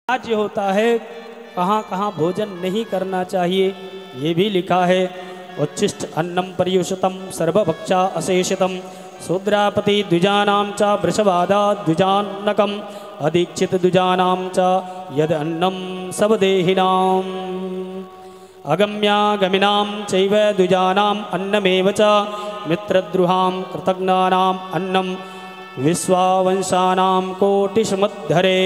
राज्य होता है कहाँ कहाँ भोजन नहीं करना चाहिए ये भी लिखा है। उच्छिष्ट अन्नम पर्युषितम सर्वभक्षा अशेषितम शूद्रापति द्विजानां च वृषभादा द्विजान्नकम अदीक्षित द्विजानां च यद अन्नम सबदेहिनाम् अगम्यागमिनां चैव द्विजानाम् अन्नमेव च मित्रद्रुहां कृतज्ञानाम् अन्नम विश्वावंशानां कोटिशमद्धरे।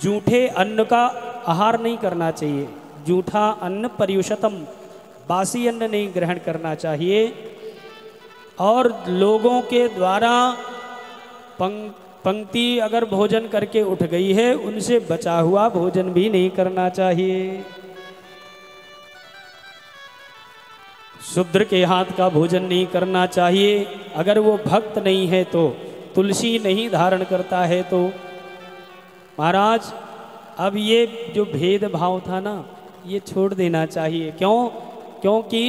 जूठे अन्न का आहार नहीं करना चाहिए। जूठा अन्न पर्युषतम, बासी अन्न नहीं ग्रहण करना चाहिए। और लोगों के द्वारा पंक्ति अगर भोजन करके उठ गई है उनसे बचा हुआ भोजन भी नहीं करना चाहिए। शूद्र के हाथ का भोजन नहीं करना चाहिए। अगर वो भक्त नहीं है तो, तुलसी नहीं धारण करता है तो। महाराज अब ये जो भेदभाव था ना ये छोड़ देना चाहिए। क्यों? क्योंकि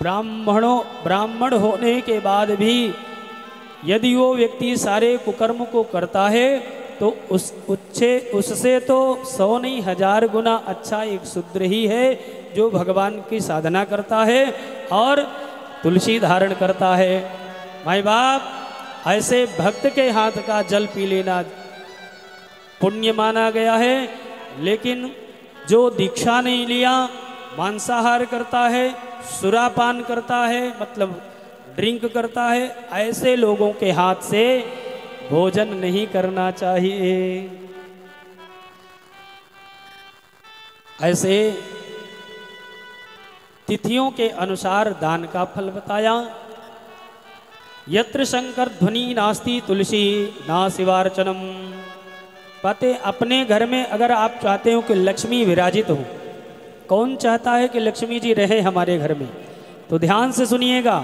ब्राह्मण होने के बाद भी यदि वो व्यक्ति सारे कुकर्म को करता है तो उससे तो 100 नहीं 1000 गुना अच्छा एक शूद्र ही है जो भगवान की साधना करता है और तुलसी धारण करता है। भाई बाप, ऐसे भक्त के हाथ का जल पी लेना पुण्य माना गया है। लेकिन जो दीक्षा नहीं लिया, मांसाहार करता है, सुरापान करता है, मतलब ड्रिंक करता है, ऐसे लोगों के हाथ से भोजन नहीं करना चाहिए। ऐसे तिथियों के अनुसार दान का फल बताया। यत्र शंकर ध्वनि नास्ति तुलसी ना शिवार्चनम। पते अपने घर में अगर आप चाहते हो कि लक्ष्मी विराजित हो, कौन चाहता है कि लक्ष्मी जी रहे हमारे घर में? तो ध्यान से सुनिएगा।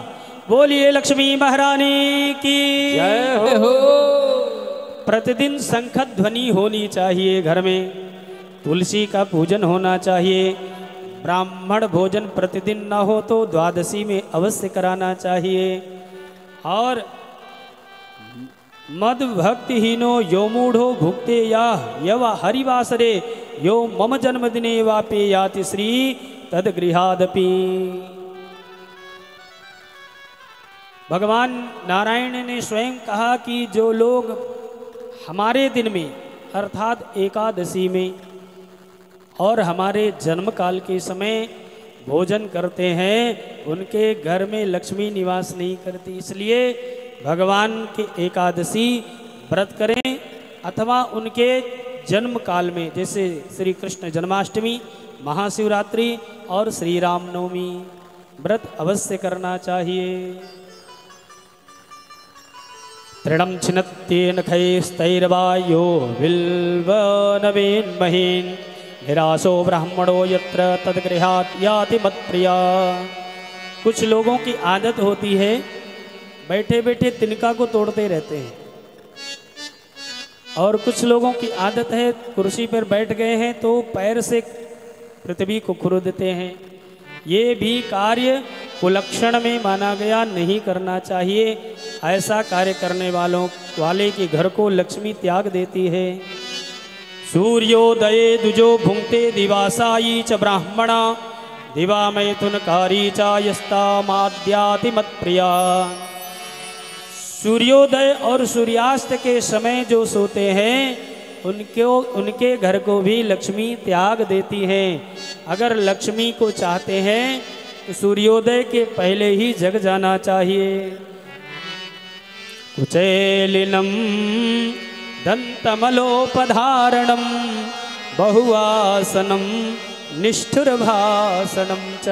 बोलिए लक्ष्मी महारानी की जय हो। प्रतिदिन शंख ध्वनि होनी चाहिए घर में। तुलसी का पूजन होना चाहिए। ब्राह्मण भोजन प्रतिदिन ना हो तो द्वादशी में अवश्य कराना चाहिए। और मद भक्तिहीनो यो मूढ़ो भुक्ते या यव हरिवासरे यो मम जन्मदिने वापे याति श्री तद गृहादपि। भगवान नारायण ने स्वयं कहा कि जो लोग हमारे दिन में अर्थात एकादशी में और हमारे जन्म काल के समय भोजन करते हैं उनके घर में लक्ष्मी निवास नहीं करती। इसलिए भगवान के एकादशी व्रत करें अथवा उनके जन्म काल में, जैसे श्री कृष्ण जन्माष्टमी, महाशिवरात्रि और श्री रामनवमी व्रत अवश्य करना चाहिए। तृणं छिन्नत्येन खैस्तैर्वायो बिल्वनवेन महीन निराशो ब्राह्मणो यत्र तद्गृहात् याति मत्प्रिया। कुछ लोगों की आदत होती है बैठे बैठे तिनका को तोड़ते रहते हैं, और कुछ लोगों की आदत है कुर्सी पर बैठ गए हैं तो पैर से पृथ्वी को खुरदते हैं। ये भी कार्य कुलक्षण में माना गया, नहीं करना चाहिए। ऐसा कार्य करने वाले के घर को लक्ष्मी त्याग देती है। सूर्योदये दुजो भुंक्ते दिवासायी च ब्राह्मणा दिवा मैथुनकारी च यस्तामाद्याति मत्प्रिया। सूर्योदय और सूर्यास्त के समय जो सोते हैं उनके घर को भी लक्ष्मी त्याग देती है। अगर लक्ष्मी को चाहते हैं तो सूर्योदय के पहले ही जग जाना चाहिए। कुचैलिनम दंतमलोपधारणम बहुवासनम निष्ठुरभाषणम च।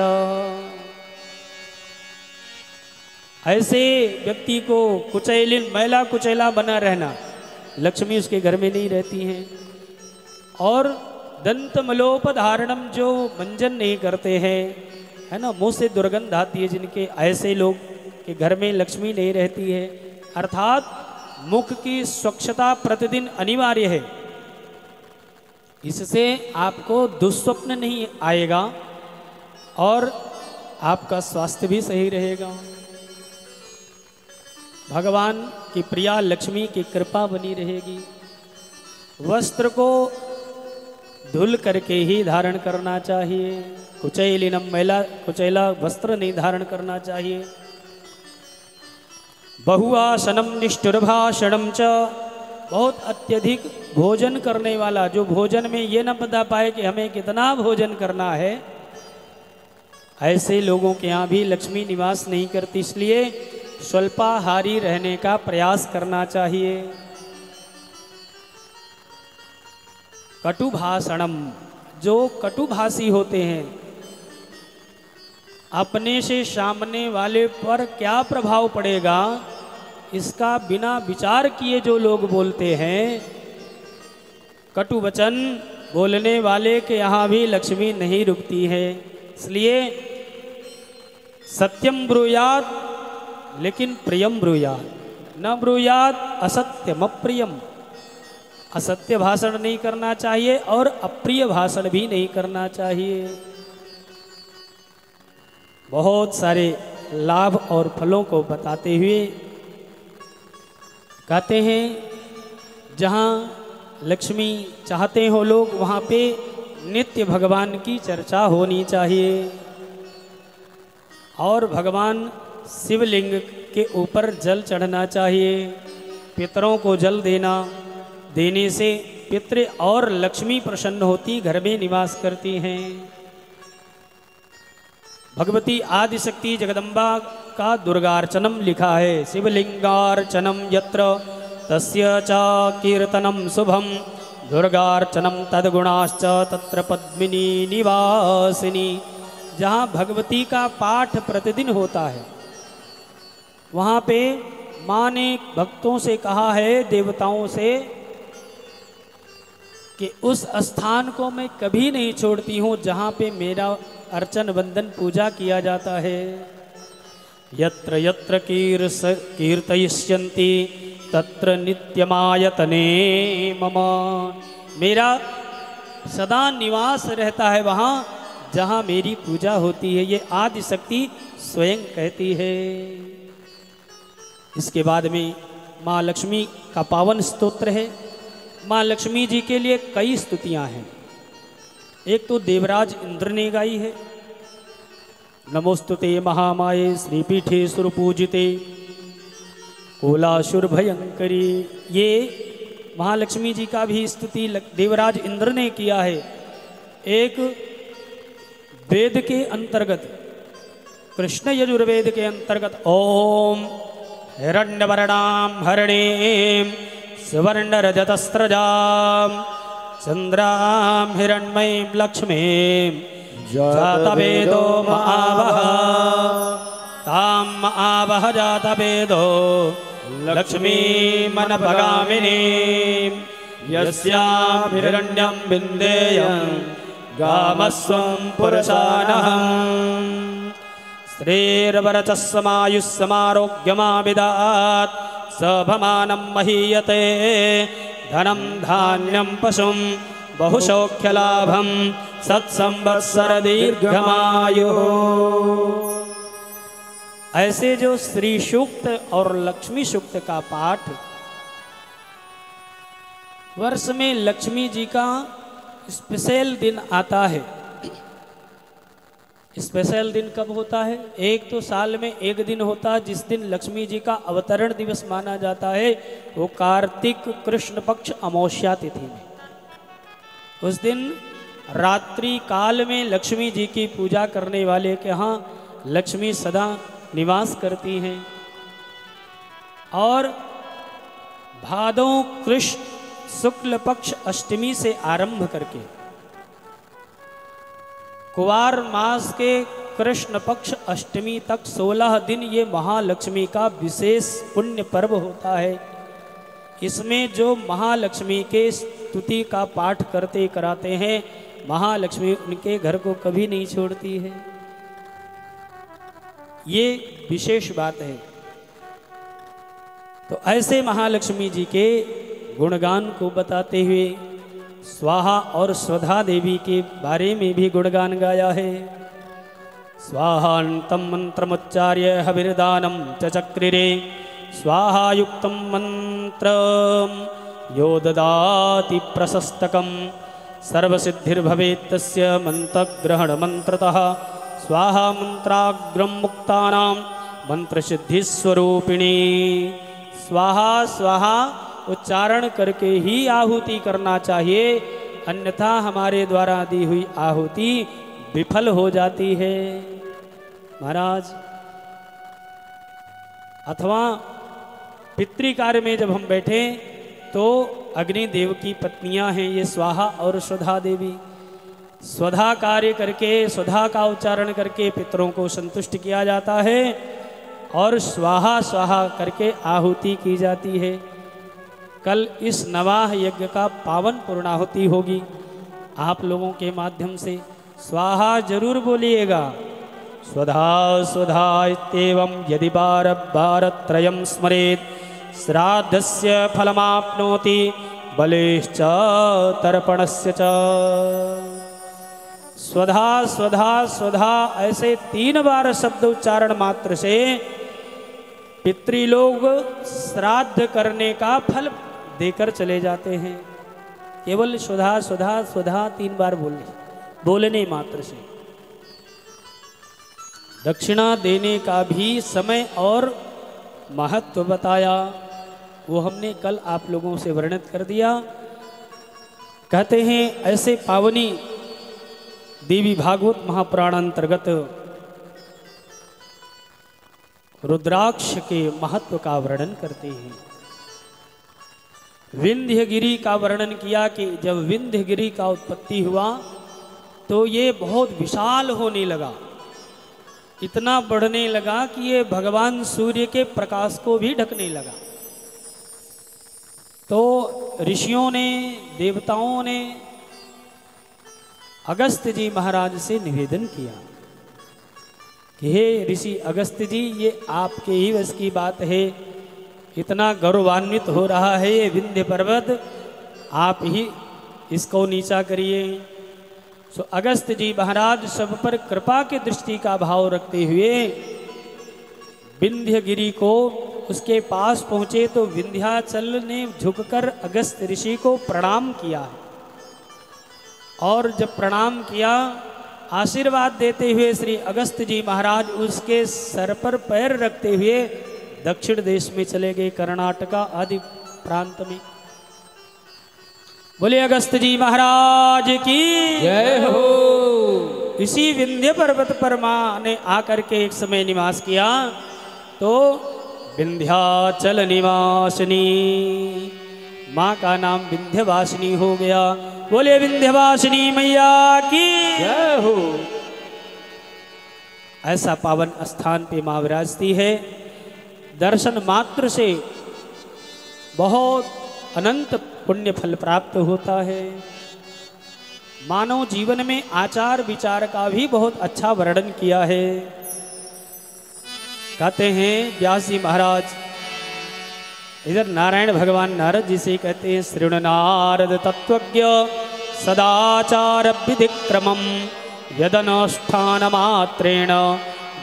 ऐसे व्यक्ति को कुचैलिन, मैला कुचैला बना रहना, लक्ष्मी उसके घर में नहीं रहती हैं। और दंतमलोपधारणम, जो मंजन नहीं करते हैं, है ना, मुंह से दुर्गंध आती है जिनके, ऐसे लोग के घर में लक्ष्मी नहीं रहती है। अर्थात मुख की स्वच्छता प्रतिदिन अनिवार्य है। इससे आपको दुस्वप्न नहीं आएगा और आपका स्वास्थ्य भी सही रहेगा। भगवान की प्रिया लक्ष्मी की कृपा बनी रहेगी। वस्त्र को धुल करके ही धारण करना चाहिए। कुचैलिनम मैला कुचैला वस्त्र नहीं धारण करना चाहिए। बहुआसनम निष्ठुरभाषणम च, बहुत अत्यधिक भोजन करने वाला, जो भोजन में ये न बता पाए कि हमें कितना भोजन करना है, ऐसे लोगों के यहाँ भी लक्ष्मी निवास नहीं करती। इसलिए स्वल्पाहारी रहने का प्रयास करना चाहिए। कटुभाषणम, जो कटुभाषी होते हैं, अपने से सामने वाले पर क्या प्रभाव पड़ेगा इसका बिना विचार किए जो लोग बोलते हैं, कटु वचन बोलने वाले के यहाँ भी लक्ष्मी नहीं रुकती है। इसलिए सत्यम ब्रूयात लेकिन प्रियम ब्रूयात, न ब्रूयात असत्यम अप्रियम। असत्य भाषण नहीं करना चाहिए और अप्रिय भाषण भी नहीं करना चाहिए। बहुत सारे लाभ और फलों को बताते हुए कहते हैं, जहाँ लक्ष्मी चाहते हो लोग वहाँ पे नित्य भगवान की चर्चा होनी चाहिए और भगवान शिवलिंग के ऊपर जल चढ़ना चाहिए। पितरों को जल देने से पितृ और लक्ष्मी प्रसन्न होती, घर में निवास करती हैं। भगवती आदिशक्ति जगदम्बा का दुर्गार्चनम लिखा है। शिवलिंगार्चनम यत्र तस्य च कीर्तनम शुभम, दुर्गार्चनम तद्गुणाश्च तत्र पद्मिनी निवासिनी। जहाँ भगवती का पाठ प्रतिदिन होता है वहाँ पे माँ ने भक्तों से कहा है, देवताओं से, कि उस स्थान को मैं कभी नहीं छोड़ती हूँ जहाँ पे मेरा अर्चन वंदन पूजा किया जाता है। यत्र यत्र कीर्तयिष्यन्ति तत्र नित्यमायतने मम, मेरा सदा निवास रहता है वहाँ जहाँ मेरी पूजा होती है। ये आदिशक्ति स्वयं कहती है। इसके बाद में माँ लक्ष्मी का पावन स्तोत्र है। माँ लक्ष्मी जी के लिए कई स्तुतियाँ हैं। एक तो देवराज इंद्र ने गाई है, नमोस्तुते महामाये श्रीपीठे सुरपूजिते कोलासुर भयंकरी। ये महालक्ष्मी जी का भी स्तुति देवराज इंद्र ने किया है। एक वेद के अंतर्गत, कृष्ण यजुर्वेद के अंतर्गत, ओम हिरण्यवर्णाम हरिणीम सुवर्णरजतस्रजाम चंद्राम हिरण्मयीं लक्ष्मीं जातवेदो महावह ताम महावह जातवेदो लक्ष्मीमनपगामिनीं यस्यां हिरण्यं विन्देयं गामस्वं पुरुषानहम्। श्रीर्वरचस्समायुस्समारोग्यमाविदात् सभमानं महीयते धनं धान्यं पशुं बहुसौख्यलाभं सत्संवत्सर दीर्घमायुः। ऐसे जो श्री सूक्त और लक्ष्मी सूक्त का पाठ, वर्ष में लक्ष्मी जी का स्पेशल दिन आता है। स्पेशल दिन कब होता है? एक तो साल में एक दिन होता है जिस दिन लक्ष्मी जी का अवतरण दिवस माना जाता है, वो कार्तिक कृष्ण पक्ष अमावस्या तिथि में। उस दिन रात्रि काल में लक्ष्मी जी की पूजा करने वाले के यहाँ लक्ष्मी सदा निवास करती हैं। और भादों कृष्ण शुक्ल पक्ष अष्टमी से आरंभ करके कुवार मास के कृष्ण पक्ष अष्टमी तक 16 दिन ये महालक्ष्मी का विशेष पुण्य पर्व होता है। इसमें जो महालक्ष्मी के स्तुति का पाठ करते कराते हैं, महालक्ष्मी उनके घर को कभी नहीं छोड़ती है। ये विशेष बात है। तो ऐसे महालक्ष्मी जी के गुणगान को बताते हुए स्वाहा और स्वधा देवी के बारे में भी गुणगान गाया है। स्वाहान्तं मंत्रमुच्चार्य हविर्दानं च चक्रिरे स्वाहायुक्तं मंत्रं यो ददाति प्रशस्तकं सर्वसिद्धिर्भवेत् तस्य मन्त्रग्रहणमन्त्रतः स्वाहा मंत्राग्रम मुक्तानां मंत्रसिद्धिस्वरूपिणी। स्वाहा स्वाहा उच्चारण करके ही आहुति करना चाहिए, अन्यथा हमारे द्वारा दी हुई आहुति विफल हो जाती है महाराज। अथवा पितृकार्य में जब हम बैठे तो अग्निदेव की पत्नियां हैं ये स्वाहा और स्वधा देवी। स्वधा कार्य करके, स्वधा का उच्चारण करके पितरों को संतुष्ट किया जाता है और स्वाहा स्वाहा करके आहुति की जाती है। कल इस नवाह यज्ञ का पावन पूर्णाहुति होगी, आप लोगों के माध्यम से स्वाहा जरूर बोलिएगा। स्वधा स्वधा इत्येवं यदि बारत्रयं स्मरेत् श्राद्धस्य फलमाप्नोति बलेश्च तर्पणस्य च। स्वधा स्वधा स्वधा ऐसे 3 बार शब्द उच्चारण मात्र से पितृलोग श्राद्ध करने का फल देकर चले जाते हैं। केवल स्वधा स्वधा स्वधा 3 बार बोलने मात्र से। दक्षिणा देने का भी समय और महत्व बताया, वो हमने कल आप लोगों से वर्णित कर दिया। कहते हैं ऐसे पावनी देवी भागवत महापुराण अंतर्गत रुद्राक्ष के महत्व का वर्णन करते हैं। विंध्यगिरी का वर्णन किया कि जब विंध्यगिरी का उत्पत्ति हुआ तो ये बहुत विशाल होने लगा, इतना बढ़ने लगा कि ये भगवान सूर्य के प्रकाश को भी ढकने लगा। तो ऋषियों ने, देवताओं ने अगस्त्य जी महाराज से निवेदन किया कि हे ऋषि अगस्त्य जी, ये आपके ही वश की बात है, इतना गौरवान्वित हो रहा है ये विंध्य पर्वत, आप ही इसको नीचा करिए। सो अगस्त्य जी महाराज सब पर कृपा की दृष्टि का भाव रखते हुए विंध्यगिरी को उसके पास पहुँचे तो विंध्याचल ने झुककर अगस्त्य ऋषि को प्रणाम किया और जब प्रणाम किया आशीर्वाद देते हुए श्री अगस्त्य जी महाराज उसके सर पर पैर रखते हुए दक्षिण देश में चले गए, कर्नाटका आदि प्रांत में। बोले अगस्त्य जी महाराज की जय हो। इसी विंध्य पर्वत पर मां ने आकर के एक समय निवास किया तो विंध्याचल निवासिनी मां का नाम विंध्यवासिनी हो गया। बोले विंध्यवासिनी मैया की जय हो। ऐसा पावन स्थान पे मां विराजती है। दर्शन मात्र से बहुत अनंत पुण्य फल प्राप्त होता है। मानव जीवन में आचार विचार का भी बहुत अच्छा वर्णन किया है। कहते हैं व्यास जी महाराज, इधर नारायण भगवान नारद जी से कहते हैं श्रृणु नारद तत्वज्ञ सदाचार विधिक्रमम यदनुष्ठान मात्रेण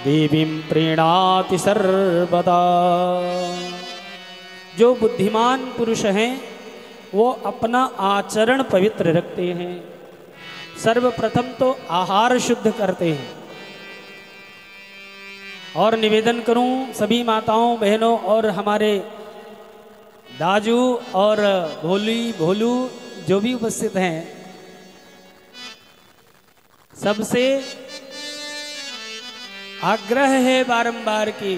देवीं प्रीणाति सर्वदा। जो बुद्धिमान पुरुष हैं वो अपना आचरण पवित्र रखते हैं। सर्वप्रथम तो आहार शुद्ध करते हैं। और निवेदन करूं सभी माताओं बहनों और हमारे दाजू और भोलू जो भी उपस्थित हैं, सबसे आग्रह है बारंबार कि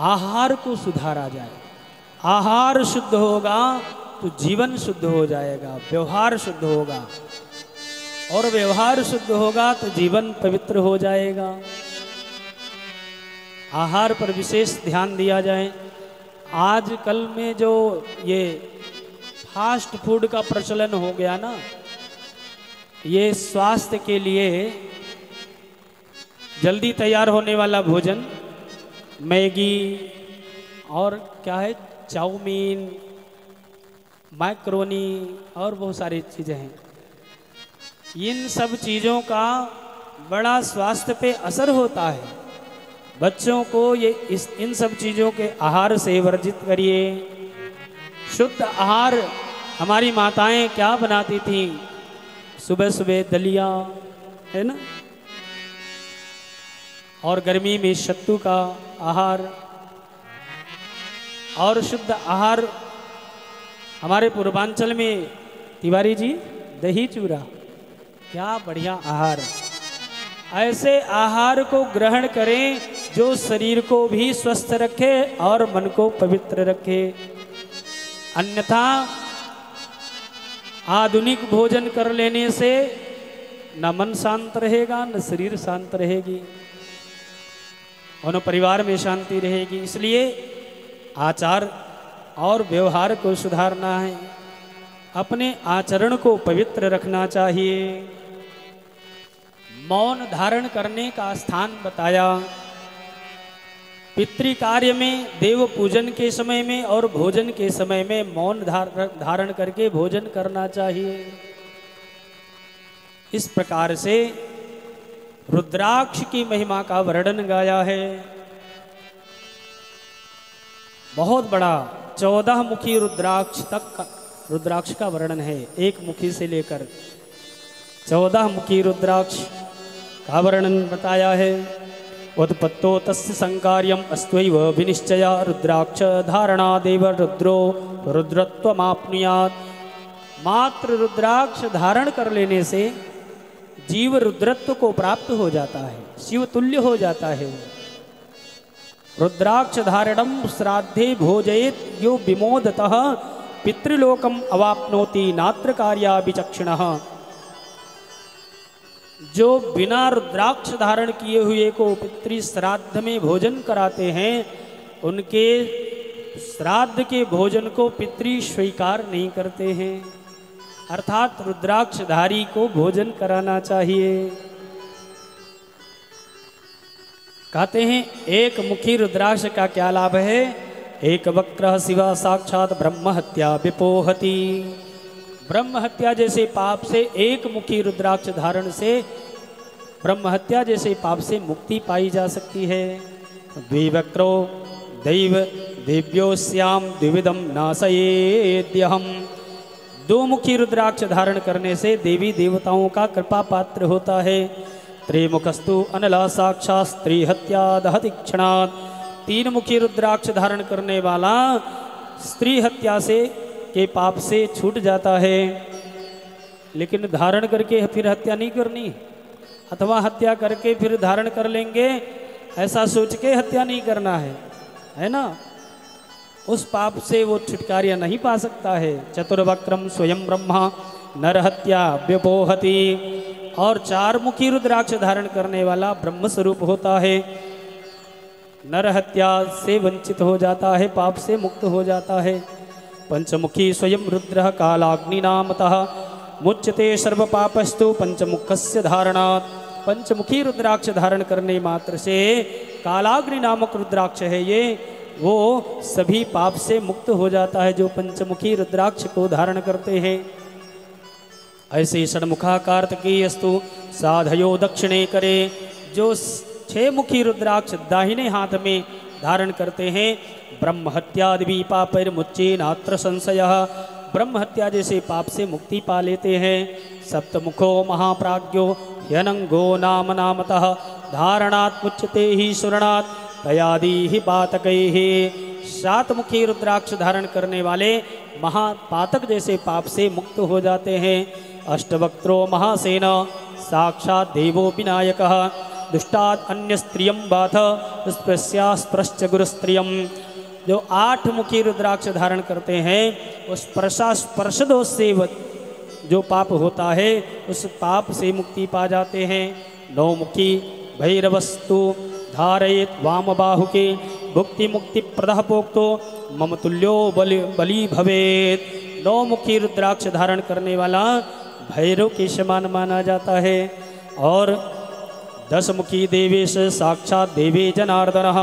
आहार को सुधारा जाए। आहार शुद्ध होगा तो जीवन शुद्ध हो जाएगा, व्यवहार शुद्ध होगा और व्यवहार शुद्ध होगा तो जीवन पवित्र हो जाएगा। आहार पर विशेष ध्यान दिया जाए। आजकल में जो ये फास्ट फूड का प्रचलन हो गया ना, ये स्वास्थ्य के लिए जल्दी तैयार होने वाला भोजन, मैगी और क्या है चाउमीन, मैक्रोनी और बहुत सारी चीज़ें हैं। इन सब चीज़ों का बड़ा स्वास्थ्य पे असर होता है। बच्चों को ये इन सब चीज़ों के आहार से वर्जित करिए। शुद्ध आहार हमारी माताएं क्या बनाती थीं? सुबह सुबह दलिया, है ना, और गर्मी में सत्तू का आहार। और शुद्ध आहार हमारे पूर्वांचल में तिवारी जी दही चूरा, क्या बढ़िया आहार। ऐसे आहार को ग्रहण करें जो शरीर को भी स्वस्थ रखे और मन को पवित्र रखे। अन्यथा आधुनिक भोजन कर लेने से न मन शांत रहेगा न शरीर शांत रहेगी और न परिवार में शांति रहेगी। इसलिए आचार और व्यवहार को सुधारना है, अपने आचरण को पवित्र रखना चाहिए। मौन धारण करने का स्थान बताया। पितृ कार्य में, देव पूजन के समय में और भोजन के समय में मौन धारण करके भोजन करना चाहिए। इस प्रकार से रुद्राक्ष की महिमा का वर्णन गाया है। बहुत बड़ा 14 मुखी रुद्राक्ष तक रुद्राक्ष का वर्णन है, एक मुखी से लेकर 14 मुखी रुद्राक्ष का वर्णन बताया है। उत्पत्तो तस्य संकार्यम अस्त्वैव विनिश्चया रुद्राक्ष धारणा देव रुद्रो रुद्रत्वमाप्नुयात्। मात्र रुद्राक्ष धारण कर लेने से जीव रुद्रत्व को प्राप्त हो जाता है, शिव तुल्य हो जाता है। रुद्राक्ष धारणम श्राद्धे भोजयेत यो विमोदतः पितृलोकम अवाप्नोति नात्र कार्या विचक्षणः। जो बिना रुद्राक्ष धारण किए हुए को पितृ श्राद्ध में भोजन कराते हैं, उनके श्राद्ध के भोजन को पितृ स्वीकार नहीं करते हैं। अर्थात रुद्राक्षधारी को भोजन कराना चाहिए। कहते हैं एक मुखी रुद्राक्ष का क्या लाभ है? एक वक्र शिवा साक्षात ब्रह्म हत्या विपोहति। ब्रह्म हत्या जैसे पाप से, एक मुखी रुद्राक्ष धारण से ब्रह्म हत्या जैसे पाप से मुक्ति पाई जा सकती है। द्विवक्रो दैव दिव्योस्याम द्विविधम नाशयेद्यहम। दो मुखी रुद्राक्ष धारण करने से देवी देवताओं का कृपा पात्र होता है। त्रिमुखस्तु अनला साक्षात स्त्री हत्या दहति क्षणात्। तीन मुखी रुद्राक्ष धारण करने वाला स्त्री हत्या से के पाप से छूट जाता है। लेकिन धारण करके फिर हत्या नहीं करनी, अथवा हत्या करके फिर धारण कर लेंगे ऐसा सोच के हत्या नहीं करना है ना। उस पाप से वो छुटकारा नहीं पा सकता है। चतुर्वक्रम स्वयं ब्रह्मा नर हत्या व्यपोहति। और चार मुखी रुद्राक्ष धारण करने वाला ब्रह्म स्वरूप होता है, नर हत्या से वंचित हो जाता है, पाप से मुक्त हो जाता है। पंचमुखी स्वयं रुद्र कालाग्नि नामतः मुच्यते सर्व पापस्तु पंचमुखस्य धारणात्। पंचमुखी रुद्राक्ष धारण करने मात्र से, कालाग्नि नामक रुद्राक्ष है ये, वो सभी पाप से मुक्त हो जाता है जो पंचमुखी रुद्राक्ष को धारण करते हैं। ऐसे षण्मुखा कार्तिकेय अस्तु साधयो दक्षिणे करे। जो 6 मुखी रुद्राक्ष दाहिने हाथ में धारण करते हैं, ब्रह्म हत्यादि पापैर्मुच्ये नात्र संशयः। ब्रह्म हत्या जैसे पाप से मुक्ति पा लेते हैं। सप्तमुखो महाप्राज्ञो ह्यनंगो नाम नामतः धारणात् मुच्यते ही सुरणात् तयादि ही पातकैः। 7 मुखी रुद्राक्ष धारण करने वाले महापातक जैसे पाप से मुक्त हो जाते हैं। अष्टवक्त्रो महासेन साक्षात् देवो विनायकः दुष्टात् अन्य स्त्रियं बाथ स्पृश्च गुरुस्त्रियम। जो 8 मुखी रुद्राक्ष धारण करते हैं, उस स्पर्श दोष से जो पाप होता है उस पाप से मुक्ति पा जाते हैं। 9 मुखी भैरवस्तु धारयेत वाम बाहुके भुक्ति मुक्ति प्रदः पोक्तो मम तुल्यो बलि भवेत। 9 मुखी रुद्राक्ष धारण करने वाला भैरव के समान माना जाता है। और 10 मुखी देवेश साक्षात देवे जनार्दनः।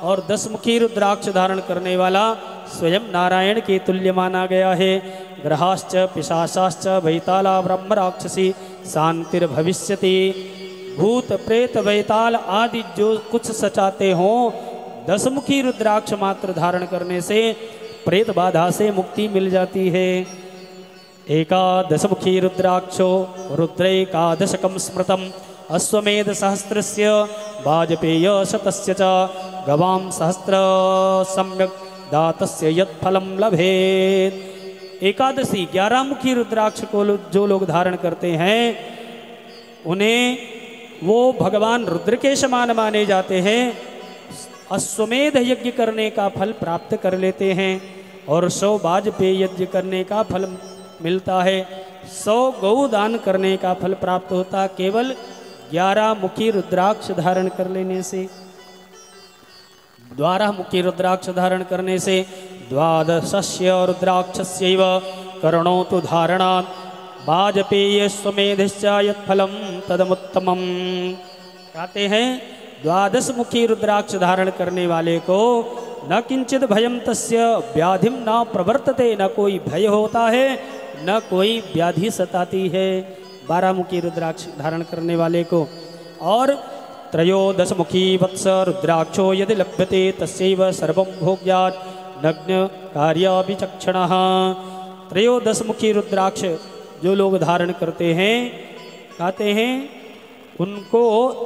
और 10 मुखी रुद्राक्ष धारण करने वाला स्वयं नारायण के तुल्य माना गया है। ग्रहाश्च पिशाचाश्च वैताला ब्रह्म राक्षसी शांतिर्भविष्यति। भूत प्रेत वैताल आदि जो कुछ सचाते हों, 10 मुखी रुद्राक्ष मात्र धारण करने से प्रेत बाधा से मुक्ति मिल जाती है। एकादशमुखी रुद्राक्षो रुद्रैकादशकं स्मृतम् अश्वमेध सहस्रस्य वाजपेय शतस्य च गवां सहस्र सम्यक् दातस्य यत् फलं लभेत्। एकादशी 11 मुखी रुद्राक्ष को जो लोग धारण करते हैं उन्हें वो भगवान रुद्र के समान माने जाते हैं। अश्वमेध यज्ञ करने का फल प्राप्त कर लेते हैं और 100 वाजपेय यज्ञ करने का फल मिलता है। 100 गौ दान करने का फल प्राप्त होता केवल 11 मुखी रुद्राक्ष धारण कर लेने से। 12 मुखी रुद्राक्ष धारण करने से द्वादशस्य रुद्राक्षस्यैव करणो तु धारणात् वाजपेय स्वमेधश्च यत्फलं तदमुत्तमम्। कहते हैं 12 मुखी रुद्राक्ष धारण करने वाले को न किंचित भयम तस्य व्याधिम न प्रवर्तते, न कोई भय होता है न कोई व्याधि सताती है 12 मुखी रुद्राक्ष धारण करने वाले को। और 13 मुखी वत्स रुद्राक्षो यदि लभ्यते तस्यैव सर्वं भोग्यात् नग्न कार्य विचक्षणः। 13 मुखी रुद्राक्ष जो लोग धारण करते हैं कहते हैं उनको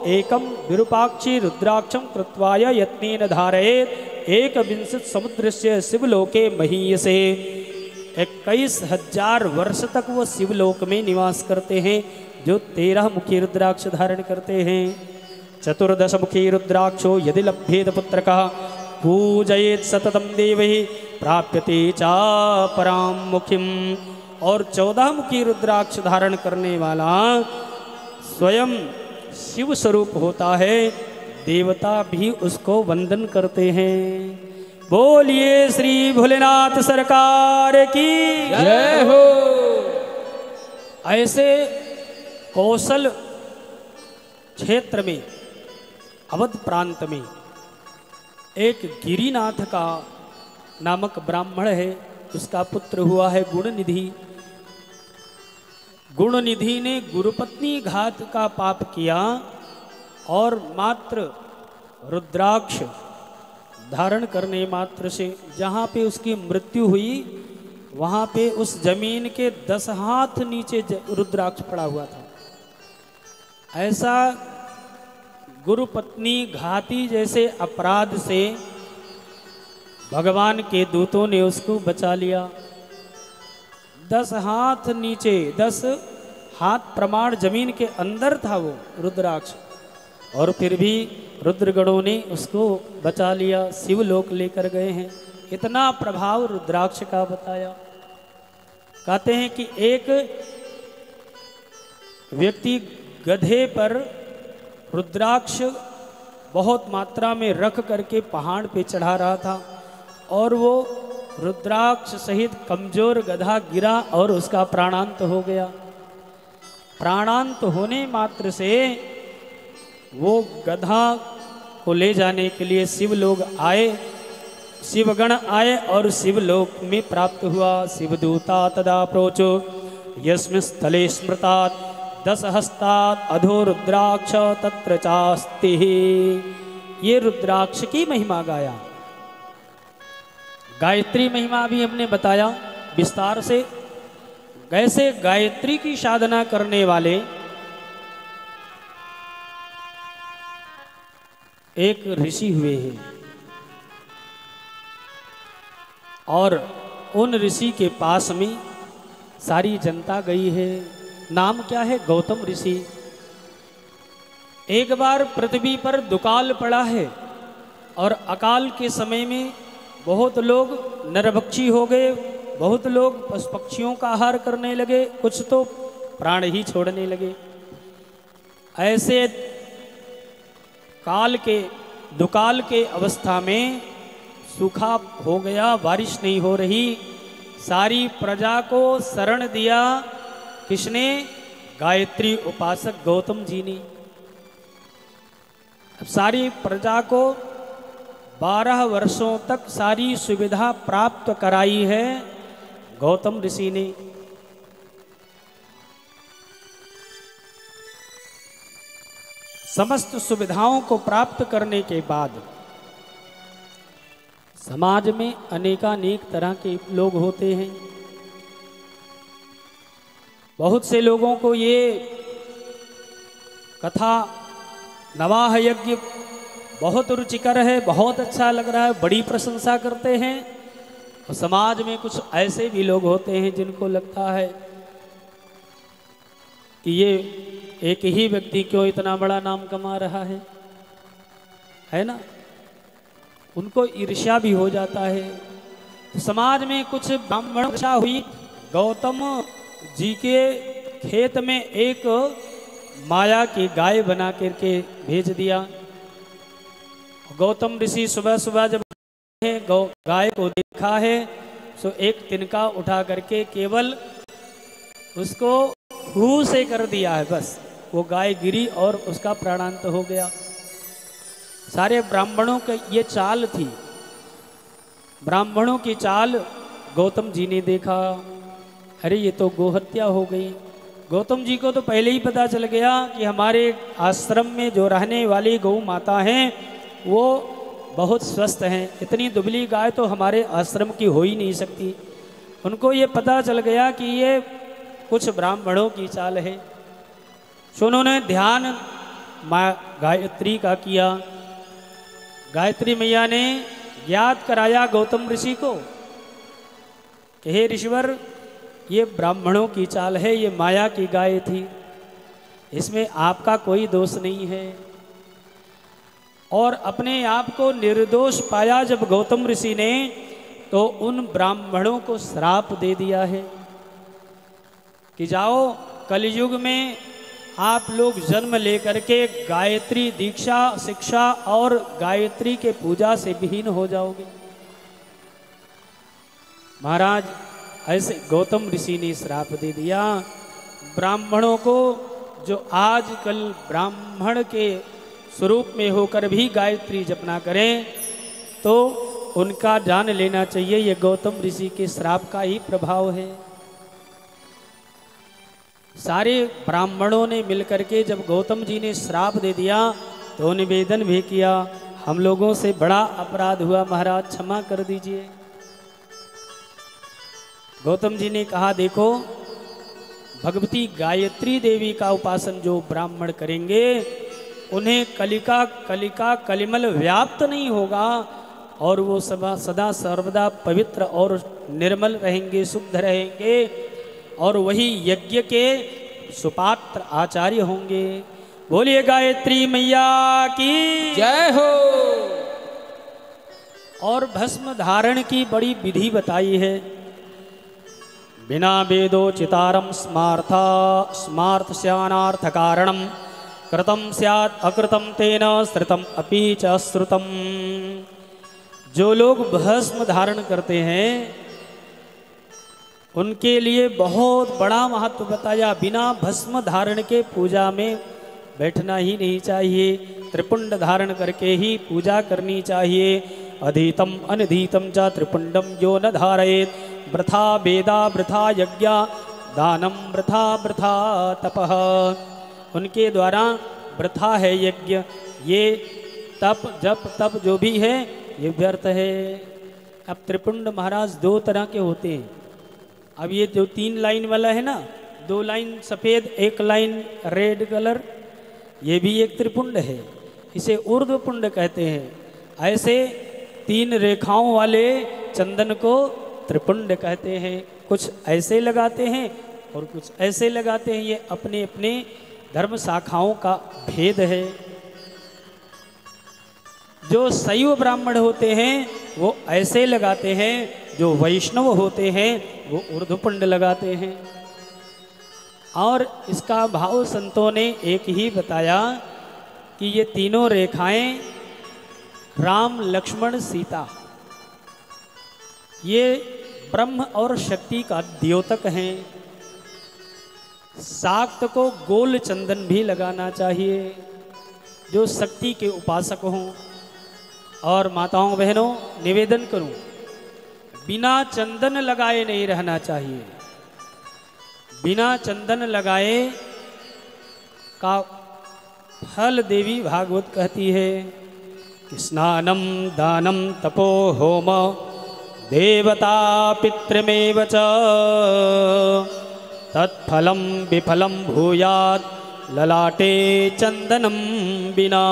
एकम विरूपाक्षी रुद्राक्षम कृत्वाय यत्नेन धारयेत् 21 समुद्रस्य शिवलोके महीयसे। 21,000 वर्ष तक वो शिवलोक में निवास करते हैं जो 13 मुखी रुद्राक्ष धारण करते हैं। 14 मुखी रुद्राक्षो यदि लभ्येत पुत्रकः पूजयेत् सततं देवैः प्राप्यते चा परां मुखिम्। और 14 मुखी रुद्राक्ष धारण करने वाला स्वयं शिव स्वरूप होता है, देवता भी उसको वंदन करते हैं। बोलिए श्री भोलेनाथ सरकार की जय हो। ऐसे कौशल क्षेत्र में अवध प्रांत में एक गिरिनाथ का नामक ब्राह्मण है, उसका पुत्र हुआ है गुणनिधि। गुणनिधि ने गुरुपत्नी घात का पाप किया और मात्र रुद्राक्ष धारण करने मात्र से जहाँ पे उसकी मृत्यु हुई वहाँ पे उस जमीन के 10 हाथ नीचे रुद्राक्ष पड़ा हुआ था। ऐसा गुरुपत्नी घाती जैसे अपराध से भगवान के दूतों ने उसको बचा लिया। 10 हाथ नीचे, 10 हाथ प्रमाण जमीन के अंदर था वो रुद्राक्ष, और फिर भी रुद्रगणों ने उसको बचा लिया, शिवलोक लेकर गए हैं। इतना प्रभाव रुद्राक्ष का बताया। कहते हैं कि एक व्यक्ति गधे पर रुद्राक्ष बहुत मात्रा में रख करके पहाड़ पे चढ़ा रहा था और वो रुद्राक्ष सहित कमजोर गधा गिरा और उसका प्राणांत हो गया। प्राणांत होने मात्र से वो गधा को ले जाने के लिए शिवलोक आए, शिवगण आए और शिवलोक में प्राप्त हुआ। शिवदूता तदा प्रोचो यस्मिन् स्थले स्मृतात् 10 हस्तात् अधो रुद्राक्ष तत्र चास्ति। ये रुद्राक्ष की महिमा गाया। गायत्री महिमा भी हमने बताया विस्तार से। कैसे गायत्री की साधना करने वाले एक ऋषि हुए हैं और उन ऋषि के पास में सारी जनता गई है। नाम क्या है? गौतम ऋषि। एक बार पृथ्वी पर दुकाल पड़ा है और अकाल के समय में बहुत लोग नरभक्षी हो गए, बहुत लोग पशु पक्षियों का आहार करने लगे, कुछ तो प्राण ही छोड़ने लगे। ऐसे दुकाल के अवस्था में सूखा हो गया, बारिश नहीं हो रही। सारी प्रजा को शरण दिया किसने? गायत्री उपासक गौतम जी ने। सारी प्रजा को 12 वर्षों तक सारी सुविधा प्राप्त कराई है गौतम ऋषि ने। समस्त सुविधाओं को प्राप्त करने के बाद समाज में अनेकानेक तरह के लोग होते हैं। बहुत से लोगों को ये कथा नवाह यज्ञ बहुत रुचिकर है, बहुत अच्छा लग रहा है, बड़ी प्रशंसा करते हैं। और समाज में कुछ ऐसे भी लोग होते हैं जिनको लगता है कि ये एक ही व्यक्ति क्यों इतना बड़ा नाम कमा रहा है ना। उनको ईर्ष्या भी हो जाता है। तो समाज में कुछ ब्राह्मण इच्छा हुई, गौतम जी के खेत में एक माया की गाय बना करके भेज दिया। गौतम ऋषि सुबह सुबह जब गाय को देखा है तो एक तिनका उठा करके केवल उसको हू से कर दिया है, बस वो गाय गिरी और उसका प्राणांत हो गया। सारे ब्राह्मणों की ये चाल थी। ब्राह्मणों की चाल गौतम जी ने देखा, अरे ये तो गोहत्या हो गई। गौतम जी को तो पहले ही पता चल गया कि हमारे आश्रम में जो रहने वाली गौ माता हैं वो बहुत स्वस्थ हैं, इतनी दुबली गाय तो हमारे आश्रम की हो ही नहीं सकती। उनको ये पता चल गया कि ये कुछ ब्राह्मणों की चाल है। तो उन्होंने ध्यान माँ गायत्री का किया। गायत्री मैया ने ज्ञात कराया गौतम ऋषि को कि हे ऋषिवर, ये ब्राह्मणों की चाल है, ये माया की गाय थी, इसमें आपका कोई दोष नहीं है। और अपने आप को निर्दोष पाया जब गौतम ऋषि ने, तो उन ब्राह्मणों को श्राप दे दिया है कि जाओ कलयुग में आप लोग जन्म लेकर के गायत्री दीक्षा शिक्षा और गायत्री के पूजा से विहीन हो जाओगे। महाराज ऐसे गौतम ऋषि ने श्राप दे दिया। ब्राह्मणों को जो आजकल ब्राह्मण के स्वरूप में होकर भी गायत्री जपना करें तो उनका जान लेना चाहिए ये गौतम ऋषि के श्राप का ही प्रभाव है। सारे ब्राह्मणों ने मिलकर के जब गौतम जी ने श्राप दे दिया तो निवेदन भी किया, हम लोगों से बड़ा अपराध हुआ महाराज, क्षमा कर दीजिए। गौतम जी ने कहा, देखो भगवती गायत्री देवी का उपासन जो ब्राह्मण करेंगे उन्हें कलिका कलिमल व्याप्त नहीं होगा और वो सदा सर्वदा पवित्र और निर्मल रहेंगे, शुद्ध रहेंगे और वही यज्ञ के सुपात्र आचार्य होंगे। बोलिए गायत्री मैया की जय हो। और भस्म धारण की बड़ी विधि बताई है। बिना वेदोचितारम स्मार्थ स्यानार्थ कारणम कृतम स्यात् अकृतम तेन श्रुतम अपि च श्रुतम। जो लोग भस्म धारण करते हैं उनके लिए बहुत बड़ा महत्व बताया। बिना भस्म धारण के पूजा में बैठना ही नहीं चाहिए, त्रिपुंड धारण करके ही पूजा करनी चाहिए। अधीतम अनधीतम च त्रिपुंडम जो न धारयेत वृथा वेदा वृथा यज्ञ दानम वृथा वृथा तपः। उनके द्वारा वृथा है यज्ञ, ये तप जप तप जो भी है ये व्यर्थ है। अब त्रिपुंड महाराज दो तरह के होते हैं। अब ये जो 3 लाइन वाला है ना, 2 लाइन सफ़ेद 1 लाइन रेड कलर, ये भी एक त्रिपुंड है, इसे ऊर्ध्वपुंड कहते हैं। ऐसे 3 रेखाओं वाले चंदन को त्रिपुंड कहते हैं। कुछ ऐसे लगाते हैं और कुछ ऐसे लगाते हैं, ये अपने अपने धर्म शाखाओं का भेद है। जो शैव ब्राह्मण होते हैं वो ऐसे लगाते हैं, जो वैष्णव होते हैं वो ऊर्ध्वपुंड लगाते हैं। और इसका भाव संतों ने एक ही बताया कि ये तीनों रेखाएं राम लक्ष्मण सीता ये ब्रह्म और शक्ति का द्योतक हैं। शाक्त को गोल चंदन भी लगाना चाहिए जो शक्ति के उपासक हों। और माताओं बहनों निवेदन करूं, बिना चंदन लगाए नहीं रहना चाहिए। बिना चंदन लगाए का फल देवी भागवत कहती है स्नानं दानं तपो होम देवता पितृमेव च तत्फलं विफलं भूयात् ललाटे चंदनम बिना।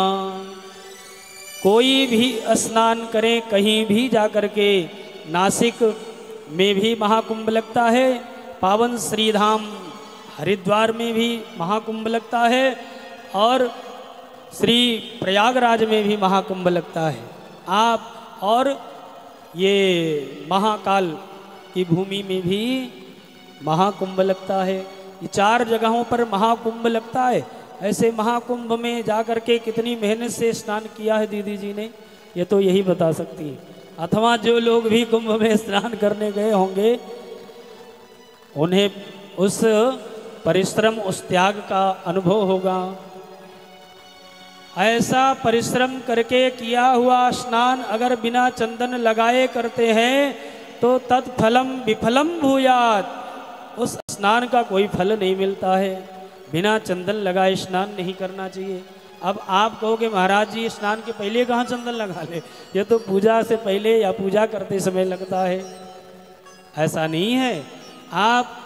कोई भी स्नान करे, कहीं भी जाकर के, नासिक में भी महाकुंभ लगता है, पावन श्रीधाम हरिद्वार में भी महाकुंभ लगता है, और श्री प्रयागराज में भी महाकुंभ लगता है। आप और ये महाकाल की भूमि में भी महाकुंभ लगता है। ये 4 जगहों पर महाकुंभ लगता है। ऐसे महाकुंभ में जाकर के कितनी मेहनत से स्नान किया है दीदी जी ने, ये तो यही बता सकती है। अथवा जो लोग भी कुंभ में स्नान करने गए होंगे, उन्हें उस परिश्रम, उस त्याग का अनुभव होगा। ऐसा परिश्रम करके किया हुआ स्नान अगर बिना चंदन लगाए करते हैं तो तत्फलम विफलम भूयात्, उस स्नान का कोई फल नहीं मिलता है। बिना चंदन लगाए स्नान नहीं करना चाहिए। अब आप कहोगे महाराज जी स्नान के पहले कहाँ चंदन लगा ले, ये तो पूजा से पहले या पूजा करते समय लगता है। ऐसा नहीं है। आप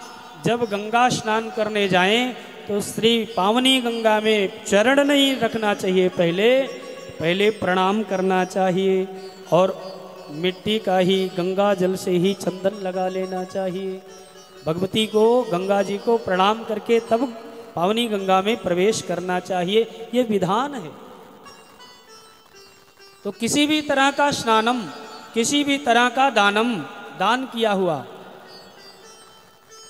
जब गंगा स्नान करने जाएं तो श्री पावनी गंगा में चरण नहीं रखना चाहिए, पहले प्रणाम करना चाहिए और मिट्टी का ही, गंगा जल से ही चंदन लगा लेना चाहिए। भगवती को, गंगा जी को प्रणाम करके तब पावनी गंगा में प्रवेश करना चाहिए, ये विधान है। तो किसी भी तरह का स्नानम, किसी भी तरह का दानम, दान किया हुआ,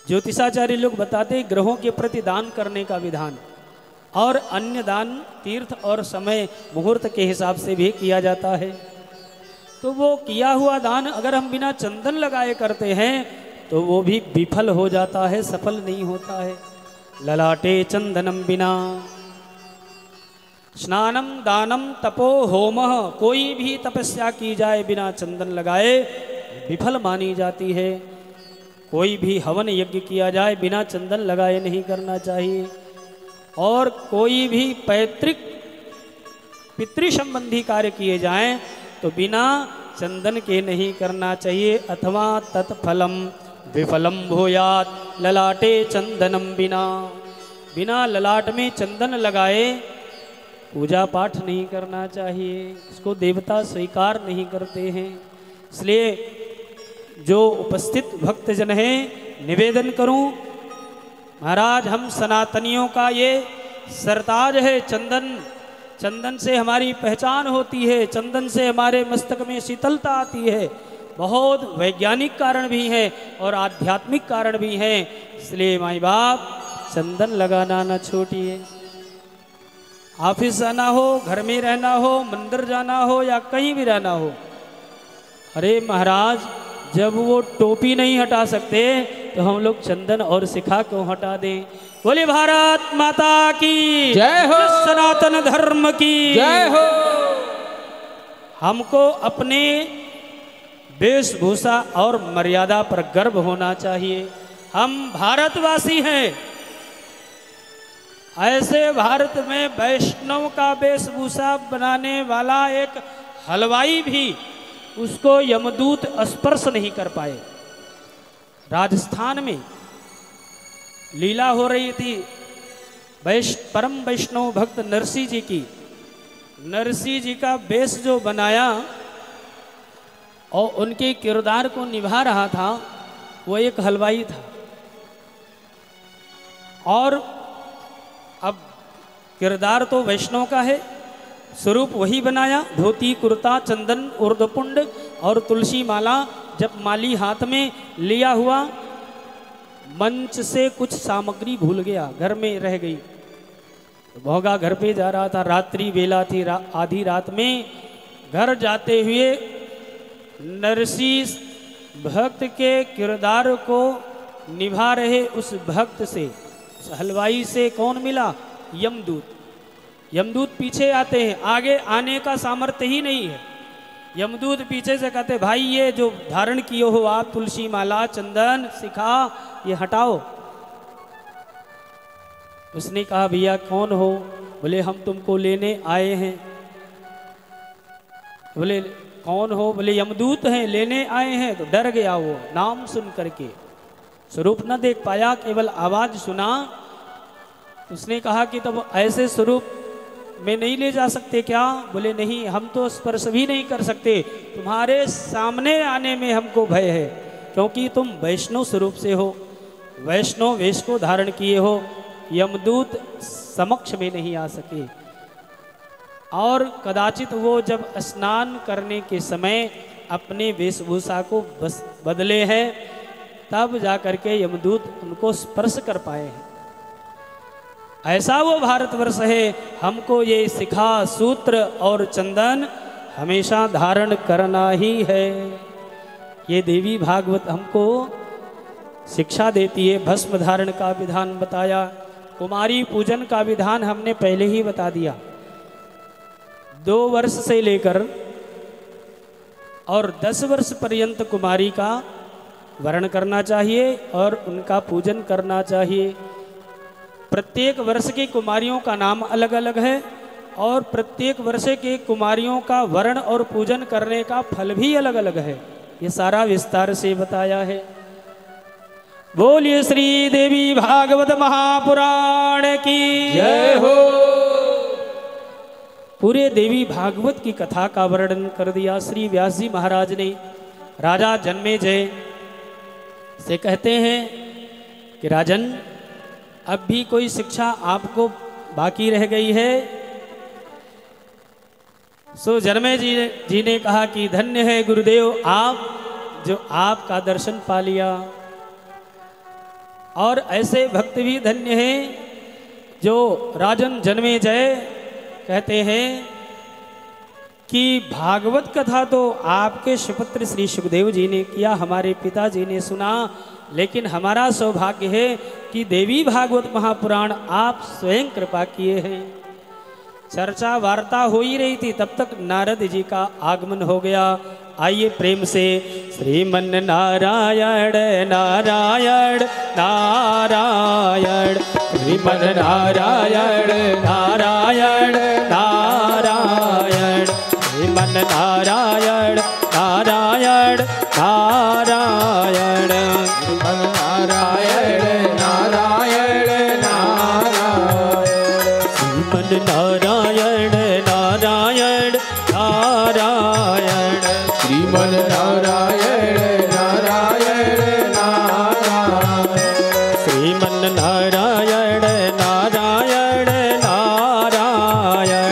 ज्योतिषाचार्य लोग बताते ग्रहों के प्रति दान करने का विधान, और अन्य दान तीर्थ और समय मुहूर्त के हिसाब से भी किया जाता है। तो वो किया हुआ दान अगर हम बिना चंदन लगाए करते हैं तो वो भी विफल हो जाता है, सफल नहीं होता है। ललाटे चंदनम बिना। स्नानम दानम तपो होमः, कोई भी तपस्या की जाए बिना चंदन लगाए विफल मानी जाती है। कोई भी हवन यज्ञ किया जाए बिना चंदन लगाए नहीं करना चाहिए। और कोई भी पैतृक पितृ संबंधी कार्य किए जाएं तो बिना चंदन के नहीं करना चाहिए। अथवा तत्फलम विफलम भूयात् ललाटे चंदनम बिना। बिना ललाट में चंदन लगाए पूजा पाठ नहीं करना चाहिए, इसको देवता स्वीकार नहीं करते हैं। इसलिए जो उपस्थित भक्तजन हैं, निवेदन करूं महाराज, हम सनातनियों का ये सरताज है चंदन। चंदन से हमारी पहचान होती है, चंदन से हमारे मस्तक में शीतलता आती है। बहुत वैज्ञानिक कारण भी हैं और आध्यात्मिक कारण भी हैं। इसलिए माई बाप चंदन लगाना न छोड़िए। ऑफिस जाना हो, घर में रहना हो, मंदिर जाना हो या कहीं भी रहना हो, अरे महाराज जब वो टोपी नहीं हटा सकते तो हम लोग चंदन और शिखा क्यों हटा दें। बोले भारत माता की जय हो, सनातन धर्म की जय हो। हमको अपने वेशभूषा और मर्यादा पर गर्व होना चाहिए। हम भारतवासी हैं। ऐसे भारत में वैष्णव का वेशभूषा बनाने वाला एक हलवाई भी उसको यमदूत स्पर्श नहीं कर पाए। राजस्थान में लीला हो रही थी परम वैष्णव भक्त नरसिंह जी की। नरसिंह जी का वेश जो बनाया और उनके किरदार को निभा रहा था वो एक हलवाई था। और अब किरदार तो वैष्णव का है, स्वरूप वही बनाया, धोती कुर्ता चंदन उर्दपुंड और तुलसी माला जब माली हाथ में लिया हुआ, मंच से कुछ सामग्री भूल गया, घर में रह गई। भोगा घर पे जा रहा था, रात्रि बेला थी, आधी रात में घर जाते हुए नरसिंह भक्त के किरदार को निभा रहे उस भक्त से, उस हलवाई से कौन मिला? यमदूत। यमदूत पीछे आते हैं, आगे आने का सामर्थ्य ही नहीं है। यमदूत पीछे से कहते भाई ये जो धारण किए हो आप तुलसी माला चंदन शिखा ये हटाओ। उसने कहा भैया कौन हो? बोले हम तुमको लेने आए हैं। बोले कौन हो? बोले यमदूत हैं, लेने आए हैं। तो डर गया वो नाम सुन करके, स्वरूप न देख पाया, केवल आवाज सुना। उसने कहा कि तब ऐसे स्वरूप में नहीं ले जा सकते क्या? बोले नहीं, हम तो स्पर्श भी नहीं कर सकते, तुम्हारे सामने आने में हमको भय है, क्योंकि तुम वैष्णव स्वरूप से हो, वैष्णव वेश को धारण किए हो, यमदूत समक्ष में नहीं आ सके। और कदाचित वो जब स्नान करने के समय अपने वेशभूषा को बदले हैं, तब जाकर के यमदूत उनको स्पर्श कर पाए हैं। ऐसा वो भारतवर्ष है, हमको ये शिखा सूत्र और चंदन हमेशा धारण करना ही है। ये देवी भागवत हमको शिक्षा देती है। भस्म धारण का विधान बताया, कुमारी पूजन का विधान हमने पहले ही बता दिया। 2 वर्ष से लेकर और 10 वर्ष पर्यंत कुमारी का वर्ण करना चाहिए और उनका पूजन करना चाहिए। प्रत्येक वर्ष की कुमारियों का नाम अलग अलग है और प्रत्येक वर्ष के कुमारियों का वर्ण और पूजन करने का फल भी अलग अलग है। ये सारा विस्तार से बताया है। बोलिए श्री देवी भागवत महापुराण की जय हो। पूरे देवी भागवत की कथा का वर्णन कर दिया श्री व्यास जी महाराज ने। राजा जन्मेजय से कहते हैं कि राजन, अब भी कोई शिक्षा आपको बाकी रह गई है? सो जन्मेजय जी ने कहा कि धन्य है गुरुदेव आप, जो आपका दर्शन पा लिया। और ऐसे भक्त भी धन्य हैं जो राजन जन्मेजय कहते हैं कि भागवत कथा तो आपके सुपुत्र श्री सुखदेव जी ने किया, हमारे पिताजी ने सुना, लेकिन हमारा सौभाग्य है कि देवी भागवत महापुराण आप स्वयं कृपा किए हैं। चर्चा वार्ता हो ही रही थी, तब तक नारद जी का आगमन हो गया। आइए प्रेम से श्रीमन नारायण नारायण नारायण, श्रीमन नारायण नारायण नारायण, श्रीमन नारायण नारायण नारायण, श्रीमन नारायण नारायण नारायण, श्रीमन नारायण नारायण नारायण, श्रीमन नारायण नारायण नारायण, श्रीमन नारायण नारायण नारायण,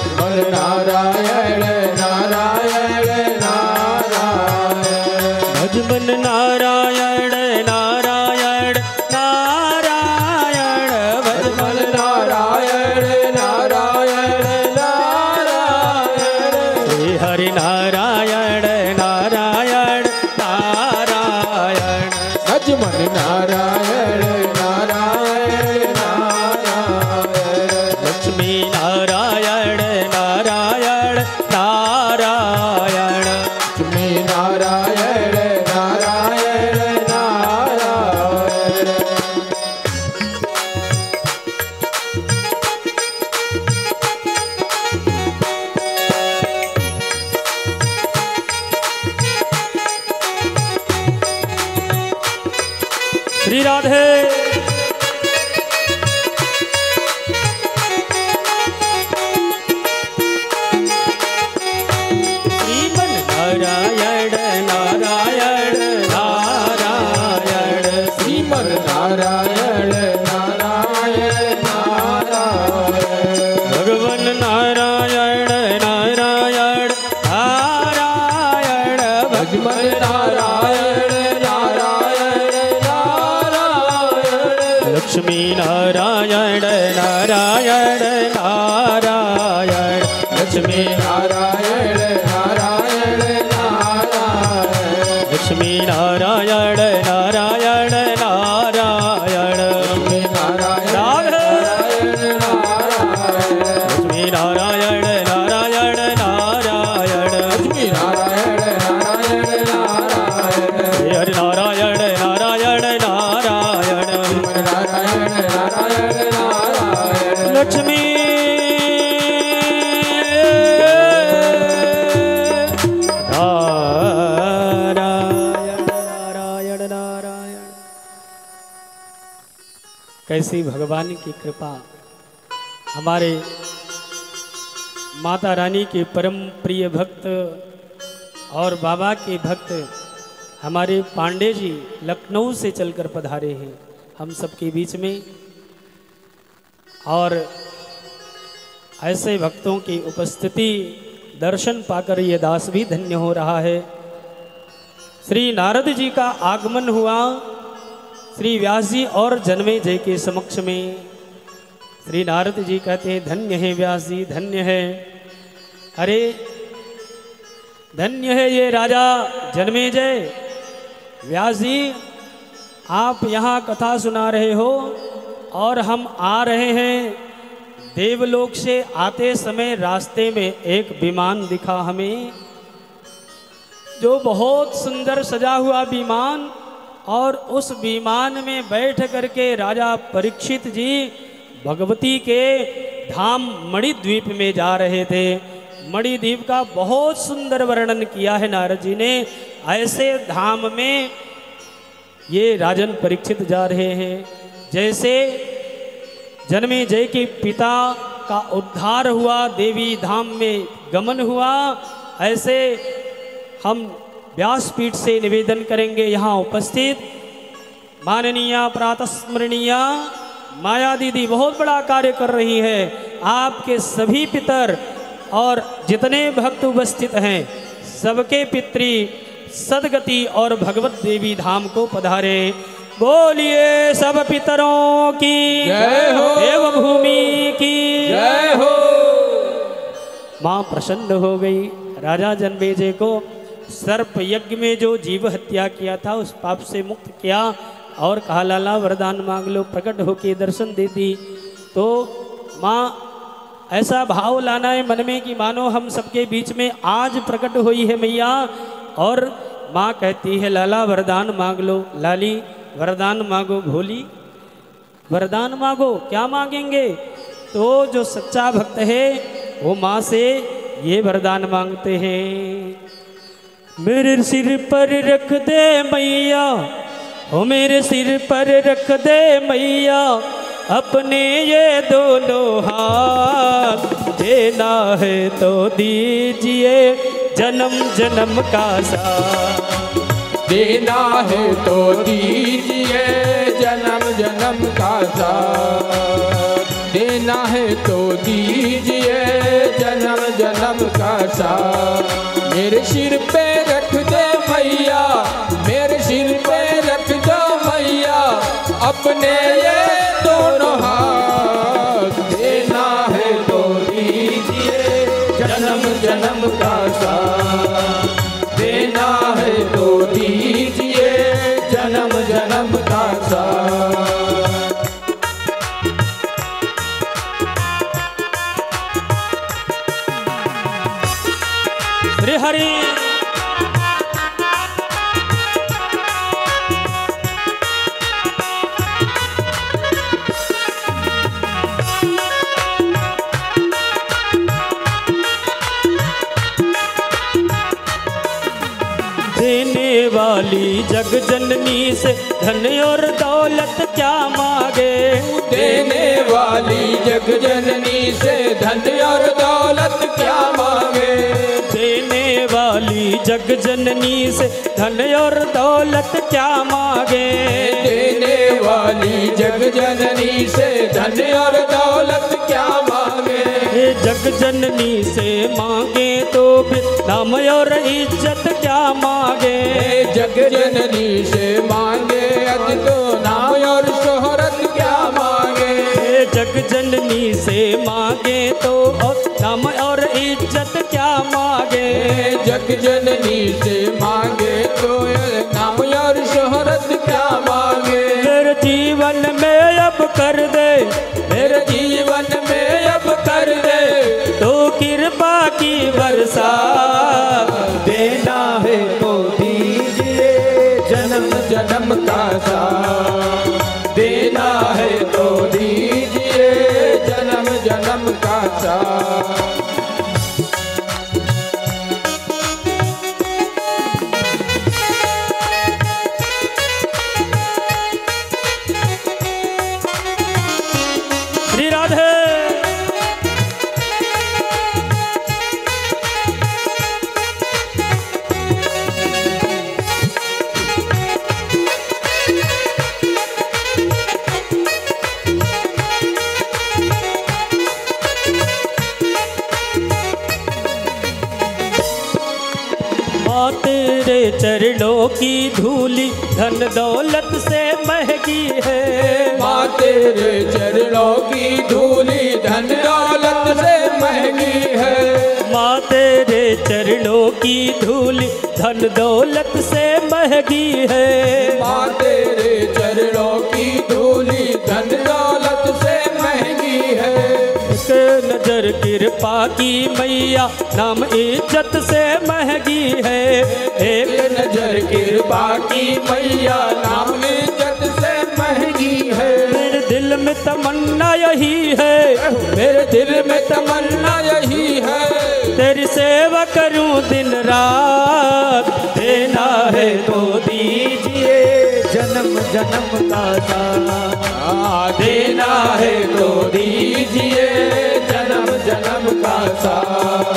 श्रीमन नारायण नारायण नारायण, भजमन नारायण नारायण नारायण, भजमन नारायण नारायण नारायण, श्री हरि नारायण नारायण नारायण, भजमन नारायण नारायण नारायण, लक्ष्मी नारायण नारायण नारायण, लक्ष्मी नारायण नारायण नारायण, श्री राधे। श्रीमन नारायण नारायण नारायण, श्रीमन नारायण नारायण नारायण, भगवन नारायण नारायण नारायण, भजमन नारायण नारायण नारायण, लक्ष्मी नारायण नारायण नारायण, लक्ष्मी नारायण नारायण नारायण, लक्ष्मी नारायण नारायण नारायण, लक्ष्मी नारायण नारायण, लक्ष्मी नारायण नारायण नारायण, लक्ष्मी नारायण नारायण नारायण, श्री हरि नारायण नारायण नारायण, नारायण नारायण नारायण, लक्ष्मी कैसी भगवान की कृपा, हमारे माता रानी के परम प्रिय भक्त और बाबा के भक्त हमारे पांडे जी लखनऊ से चलकर पधारे हैं हम सबके बीच में। और ऐसे भक्तों की उपस्थिति दर्शन पाकर ये दास भी धन्य हो रहा है। श्री नारद जी का आगमन हुआ श्री व्यास जी और जन्मे जय के समक्ष में। श्री नारद जी कहते हैं धन्य है व्यास जी, धन्य है, अरे धन्य है ये राजा जन्मे जय। व्यास जी आप यहाँ कथा सुना रहे हो और हम आ रहे हैं। देवलोक से आते समय रास्ते में एक विमान दिखा हमें, जो बहुत सुंदर सजा हुआ विमान, और उस विमान में बैठ करके राजा परीक्षित जी भगवती के धाम मणिद्वीप में जा रहे थे। मणिद्वीप का बहुत सुंदर वर्णन किया है नारद जी ने। ऐसे धाम में ये राजन परीक्षित जा रहे हैं। जैसे जन्मे जय के पिता का उद्धार हुआ, देवी धाम में गमन हुआ, ऐसे हम व्यासपीठ से निवेदन करेंगे यहाँ उपस्थित माननीय प्रातस्मरणीय माया दीदी बहुत बड़ा कार्य कर रही है। आपके सभी पितर और जितने भक्त उपस्थित हैं सबके पितृ सदगति और भगवत देवी धाम को पधारे। बोलिए सब पितरों की जय हो, देवभूमि की जय हो। माँ प्रसन्न हो गई। राजा जन्मेजय को सर्प यज्ञ में जो जीव हत्या किया था उस पाप से मुक्त किया और कहा लाला वरदान मांग लो, प्रकट होके दर्शन देती। तो माँ ऐसा भाव लाना है मन में कि मानो हम सबके बीच में आज प्रकट हुई है मैया। और माँ कहती है लाला वरदान मांग लो। लाली वरदान मांगो, भोली वरदान मांगो, क्या मांगेंगे? तो जो सच्चा भक्त है वो माँ से ये वरदान मांगते हैं, मेरे सिर पर रख दे मैया, हो मेरे सिर पर रख दे मैया, अपने ये दोनों हाथ, देना है तो दीजिए जन्म जन्म का साथ, देना है तो दीजिए जन्म जन्म का साथ, देना है तो दीजिए जन्म जन्म का साथ। मेरे सिर पे रख दे मैया, मेरे सिर पे रख दो मैया, अपने ये दोनों हाथ, देना है तो दीजिए जन्म जन्म का साथ, देना है तो दीजिए जन्म जन्म का साथ। श्री हरि देने वाली जग जननी से धन और दौलत क्या मांगे, देने वाली जग जननी से धन और दौलत क्या मांगे, देने वाली जग जननी से धन और दौलत क्या मांगे, देने वाली जग जननी से धन और दौलत क्या मांगे, ये जग जननी से मांगे तो फिर नाम और इज्जत क्या मांगे, जग जननी से मांगे अज तो नाम और शोहरत क्या मांगे, ये जग जननी से मांगे तो नाम और इज्जत क्या मांगे, जग जननी से मांगे तो नाम और शोहरत क्या मांगे, मेरे जीवन में अब कर दे, मेरे जीवन में अब कर दे तो कृपा की वर्षा, देना है तो दीजिए जन्म जन्म का साथ, देना है तो दीजिए जन्म जन्म का साथ। चरणों की धूली धन दौलत से महंगी है। माँ तेरे चरणों की धूली धन दौलत से महंगी है। माँ तेरे चरणों की धूली धन दौलत से महंगी है। माँ तेरे चरणों की धूली धन दौलत से महंगी है। एक नजर कृपा की मैया नाम इज्जत से महंगी है। एक नजर कृपा की मैया नाम इज्जत से महंगी है। मेरे दिल में तमन्ना यही है, मेरे दिल में तमन्ना यही है, तेरी सेवा करूं दिन रात। देना है तो दीजिए जन्म जन्म का साथ। देना है तो दीजिए जन्म जन्म का साथ।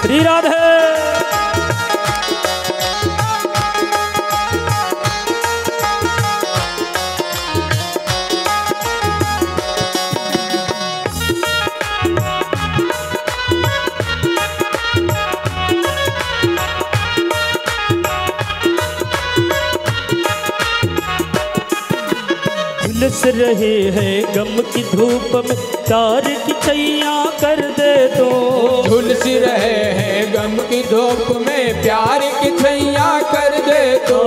श्री राधे। झुलस रहे हैं गम की धूप में प्यार की छैया कर दे तो। झुलस रहे हैं गम की धूप में प्यार की छैया कर दे तो।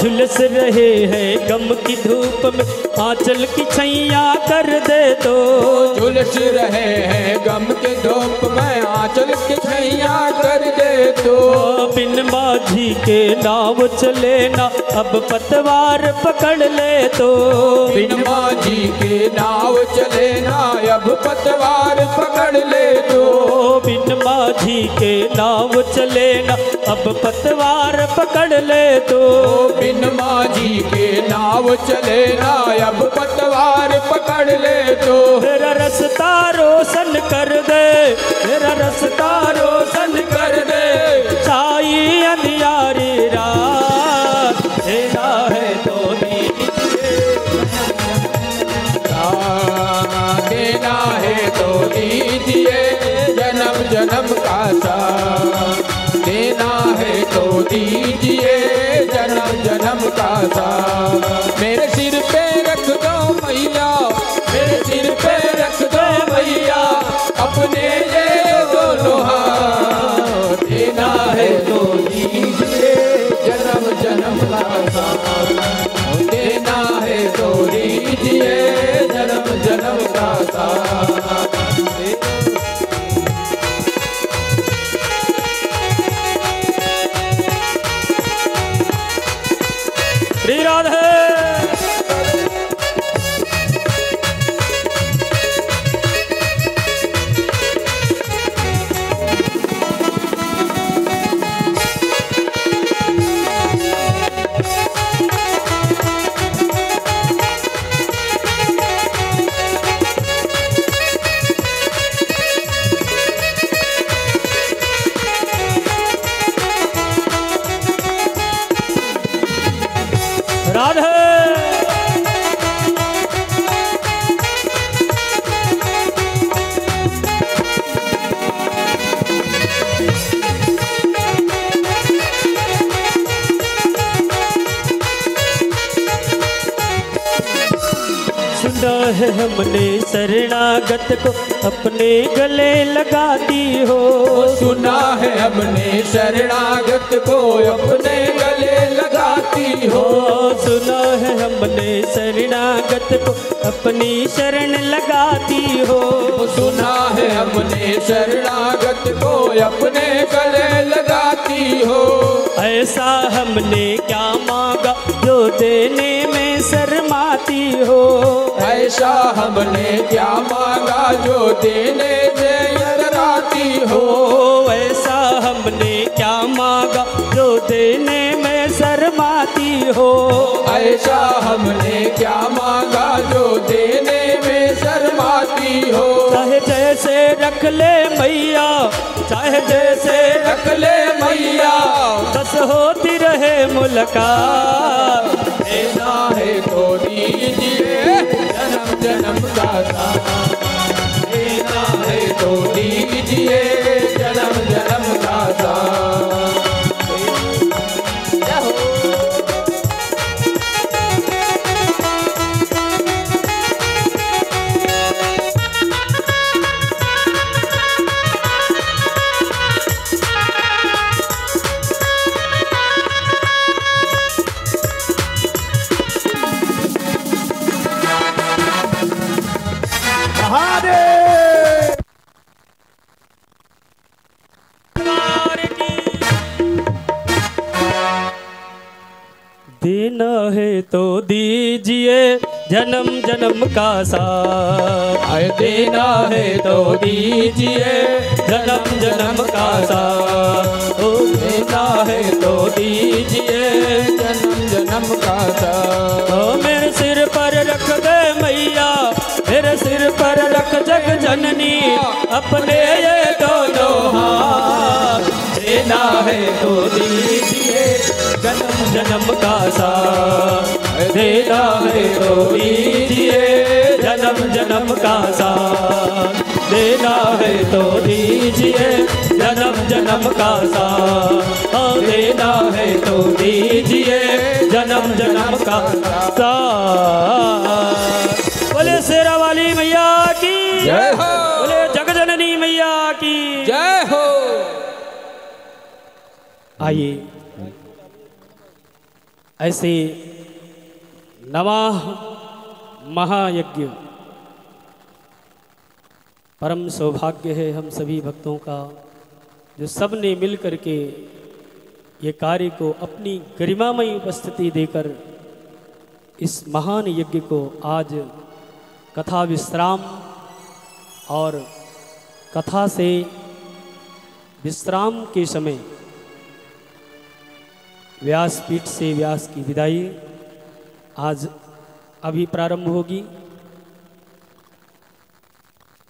झुलस रहे हैं गम की धूप में आंचल की छैया कर दे तो। झुलस रहे हैं गम के धूप में आंचल की छैया कर दे तो। बिन माझी के नाव चले ना अब पतवार पकड़ ले तो। बिन माझी के नाव चले ना अब पतवार पकड़ ले तो। बिन माझी के नाव चले ना अब पतवार पकड़ ले तो। बिन माझी के नाव चले ना अब पतवार पकड़ ले तो। मेरा रास्ता रोशन कर दे, मेरा रास्ता रोशन कर दे। छाई अंधियारी रात देना है तो दीजिए। देना है तो दीजिए जन्म जन्म का साथ। देना है तो दीजिए जन्म जन्म का साथ। मेरे सिर पे रख दो मैया, मेरे सिर पे रख दो मैया अपने ये दोनों हाथ। देना है तो दीजिए जन्म जन्म का साथ। देना है तो दीजिए जन्म जन्म का साथ। श्री राधे। राधे। सुना है हमने शरणागत को अपने गले लगाती हो। सुना है हमने शरणागत को अपने गले लगाती हो। सुना है हमने शरणागत को अपनी शरण लगाती हो। सुना है हमने शरणागत को अपने गले लगाती हो। ऐसा हमने क्या मांगा जो देने में शर्माती हो। ऐसा हमने क्या मांगा जो देने से इतराती हो। ऐसा हमने क्या मांगा जो देने में शर्माती हो। ऐसा हमने क्या मांगा जो देने में शर्माती हो। चाहे जैसे रख ले मैया, चाहे जैसे रख ले मैया, बस होती रहे अनमोल का। देना है तो दीजिए जन्म जन्म का साथ, देना है तो दीजिए जन्म जन्म का साथ। देना है तो दीजिए जन्म जन्म का साथ, आए देना है तो दीजिए जन्म जन्म का साथ। ओ देना है तो दीजिए जन्म जन्म का साथ। ओ मेरे सिर पर रख दे मैया, मेरे सिर पर रख जग जननी अपने ये दोनों हाथ। देना है तो दीजिए जन्म जन्म का साथ, देना है तो दीजिए जन्म जन्म का साथ, देना है तो दीजिए जन्म जन्म का साथ, देना है तो दीजिए जन्म जन्म का साथ। बोले शेरा वाली मैया की जय हो, बोले जगजननी मैया की जय हो। आइए ऐसे नवाह महायज्ञ परम सौभाग्य है हम सभी भक्तों का, जो सब ने मिल करके ये कार्य को अपनी गरिमामयी उपस्थिति देकर इस महान यज्ञ को आज कथा विश्राम और कथा से विश्राम के समय व्यासपीठ से व्यास की विदाई आज अभी प्रारंभ होगी।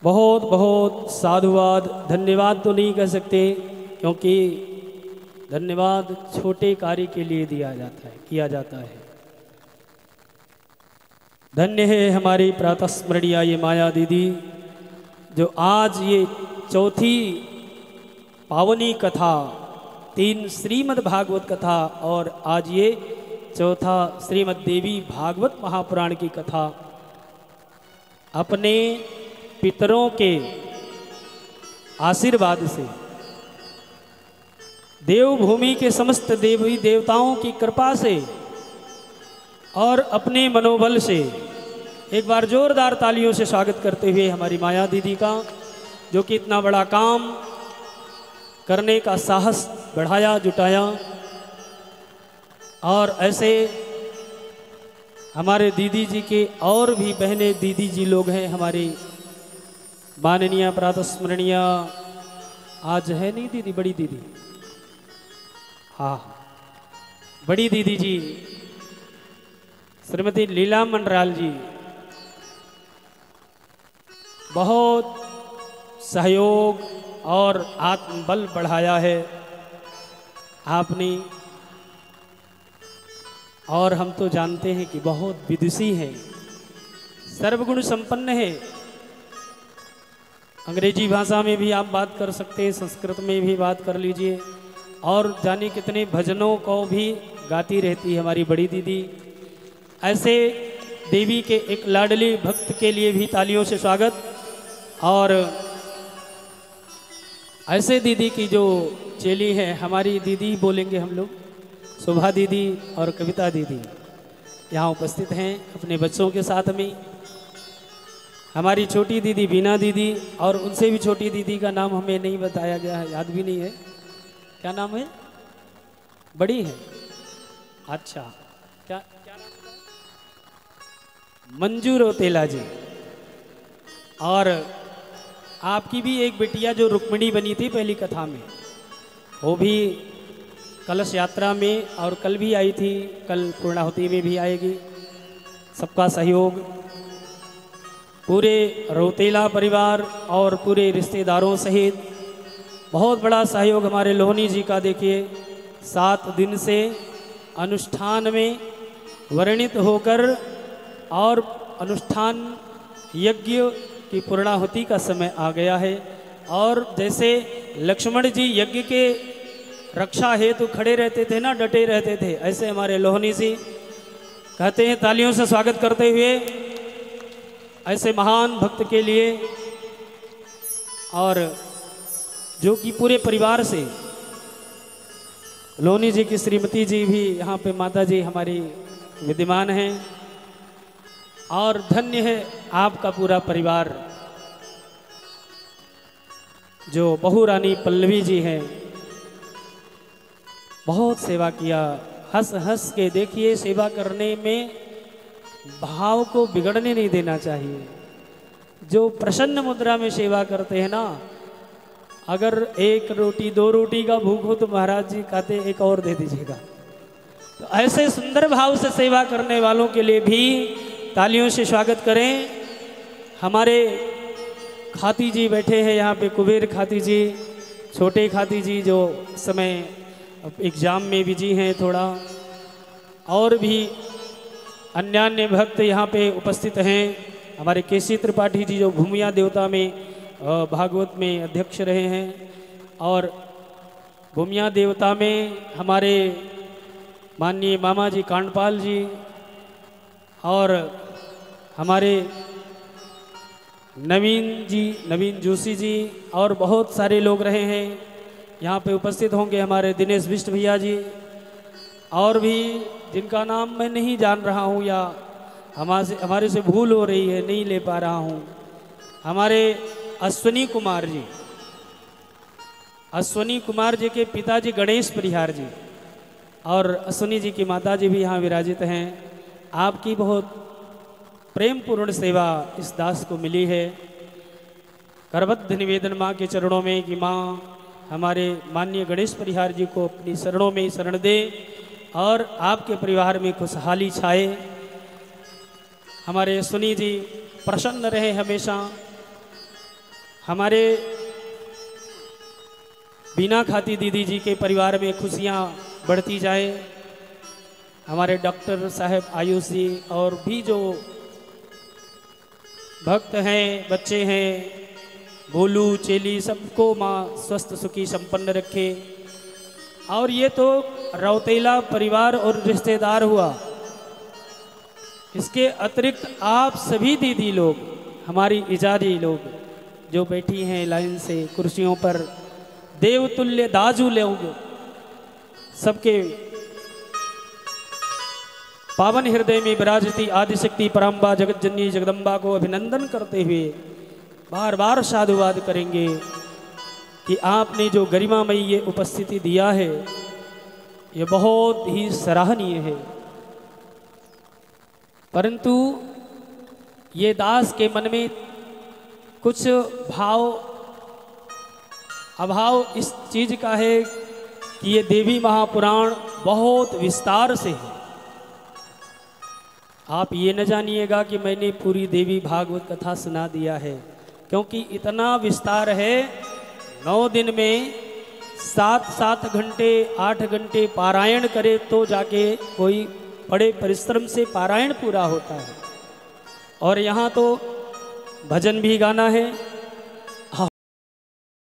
बहुत बहुत साधुवाद, धन्यवाद तो नहीं कह सकते, क्योंकि धन्यवाद छोटे कार्य के लिए दिया जाता है, किया जाता है। धन्य है हमारी प्रातस्मरणीय ये माया दीदी, जो आज ये चौथी पावनी कथा, 3 श्रीमद् भागवत कथा और आज ये चौथा श्रीमद् देवी भागवत महापुराण की कथा अपने पितरों के आशीर्वाद से, देवभूमि के समस्त देवी देवताओं की कृपा से और अपने मनोबल से एक बार जोरदार तालियों से स्वागत करते हुए हमारी माया दीदी का, जो कि इतना बड़ा काम करने का साहस बढ़ाया, जुटाया। और ऐसे हमारे दीदी जी के और भी बहनें दीदी जी लोग हैं, हमारी माननीय प्रातस्मरणीय आज है नहीं दीदी, बड़ी दीदी, हाँ बड़ी दीदी जी श्रीमती लीला मंडराल जी, बहुत सहयोग और आत्मबल बढ़ाया है आपने। और हम तो जानते हैं कि बहुत विदुषी हैं, सर्वगुण संपन्न है। अंग्रेजी भाषा में भी आप बात कर सकते हैं, संस्कृत में भी बात कर लीजिए, और जाने कितने भजनों को भी गाती रहती है हमारी बड़ी दीदी। ऐसे देवी के एक लाडली भक्त के लिए भी तालियों से स्वागत। और ऐसे दीदी की जो चेली है, हमारी दीदी बोलेंगे हम लोग, शोभा दीदी और कविता दीदी यहाँ उपस्थित हैं अपने बच्चों के साथ में। हमारी छोटी दीदी बीना दीदी, और उनसे भी छोटी दीदी का नाम हमें नहीं बताया गया है, याद भी नहीं है, क्या नाम है? बड़ी है, अच्छा क्या क्या नाम है? मंजू रोतेला जी। और आपकी भी एक बिटिया जो रुक्मिणी बनी थी पहली कथा में, वो भी कलश यात्रा में और कल भी आई थी, कल पूर्णाहुति में भी आएगी। सबका सहयोग, पूरे रोतेला परिवार और पूरे रिश्तेदारों सहित बहुत बड़ा सहयोग हमारे लोहनी जी का। देखिए 7 दिन से अनुष्ठान में वर्णित होकर और अनुष्ठान यज्ञ की पूर्णाहुति का समय आ गया है। और जैसे लक्ष्मण जी यज्ञ के रक्षा हेतु खड़े रहते थे ना, डटे रहते थे, ऐसे हमारे लोहनी जी कहते हैं तालियों से स्वागत करते हुए ऐसे महान भक्त के लिए, और जो कि पूरे परिवार से लोहनी जी की श्रीमती जी भी यहाँ पे माता जी हमारी विद्यमान हैं, और धन्य है आपका पूरा परिवार। जो बहू रानी पल्लवी जी हैं, बहुत सेवा किया, हंस हंस के देखिए, सेवा करने में भाव को बिगड़ने नहीं देना चाहिए। जो प्रसन्न मुद्रा में सेवा करते हैं ना, अगर एक रोटी 2 रोटी का भूख हो तो महाराज जी कहते एक और दे दीजिएगा। तो ऐसे सुंदर भाव से सेवा करने वालों के लिए भी तालियों से स्वागत करें। हमारे खाती जी बैठे हैं यहाँ पे, कुबेर खाती जी, छोटे खाती जी जो समय एग्जाम में बिजी हैं थोड़ा, और भी अन्य अन्य भक्त यहाँ पे उपस्थित हैं। हमारे केसी त्रिपाठी जी जो भूमिया देवता में भागवत में अध्यक्ष रहे हैं, और भूमिया देवता में हमारे माननीय मामा जी कांडपाल जी, और हमारे नवीन जोशी जी, और बहुत सारे लोग रहे हैं। यहाँ पे उपस्थित होंगे हमारे दिनेश बिष्ट भैया जी, और भी जिनका नाम मैं नहीं जान रहा हूँ या हमारे से भूल हो रही है, नहीं ले पा रहा हूँ। हमारे अश्वनी कुमार जी के पिताजी गणेश परिहार जी, और अश्वनी जी की माता जी भी यहाँ विराजित हैं। आपकी बहुत प्रेम पूर्ण सेवा इस दास को मिली है। करबद्ध निवेदन माँ के चरणों में कि माँ हमारे माननीय गणेश परिहार जी को अपनी शरणों में शरण दे और आपके परिवार में खुशहाली छाए। हमारे सुनी जी प्रसन्न रहे हमेशा। हमारे बीना खाती दीदी जी के परिवार में खुशियाँ बढ़ती जाए। हमारे डॉक्टर साहब आयुष जी और भी जो भक्त हैं, बच्चे हैं, भोलू चेली, सबको माँ स्वस्थ सुखी संपन्न रखे। और ये तो रौतेला परिवार और रिश्तेदार हुआ। इसके अतिरिक्त आप सभी दीदी लोग, हमारी इजाजी लोग जो बैठी हैं लाइन से कुर्सियों पर, देवतुल्य दाजू लोग, सबके पावन हृदय में विराजती आदिशक्ति पराम्बा जगत जननी जगदम्बा को अभिनंदन करते हुए बार बार साधुवाद करेंगे कि आपने जो गरिमामयी ये उपस्थिति दिया है ये बहुत ही सराहनीय है। परंतु ये दास के मन में कुछ अभाव इस चीज का है कि ये देवी महापुराण बहुत विस्तार से है। आप ये न जानिएगा कि मैंने पूरी देवी भागवत कथा सुना दिया है, क्योंकि इतना विस्तार है। 9 दिन में 7 घंटे 8 घंटे पारायण करे तो जाके कोई बड़े परिश्रम से पारायण पूरा होता है। और यहाँ तो भजन भी गाना है,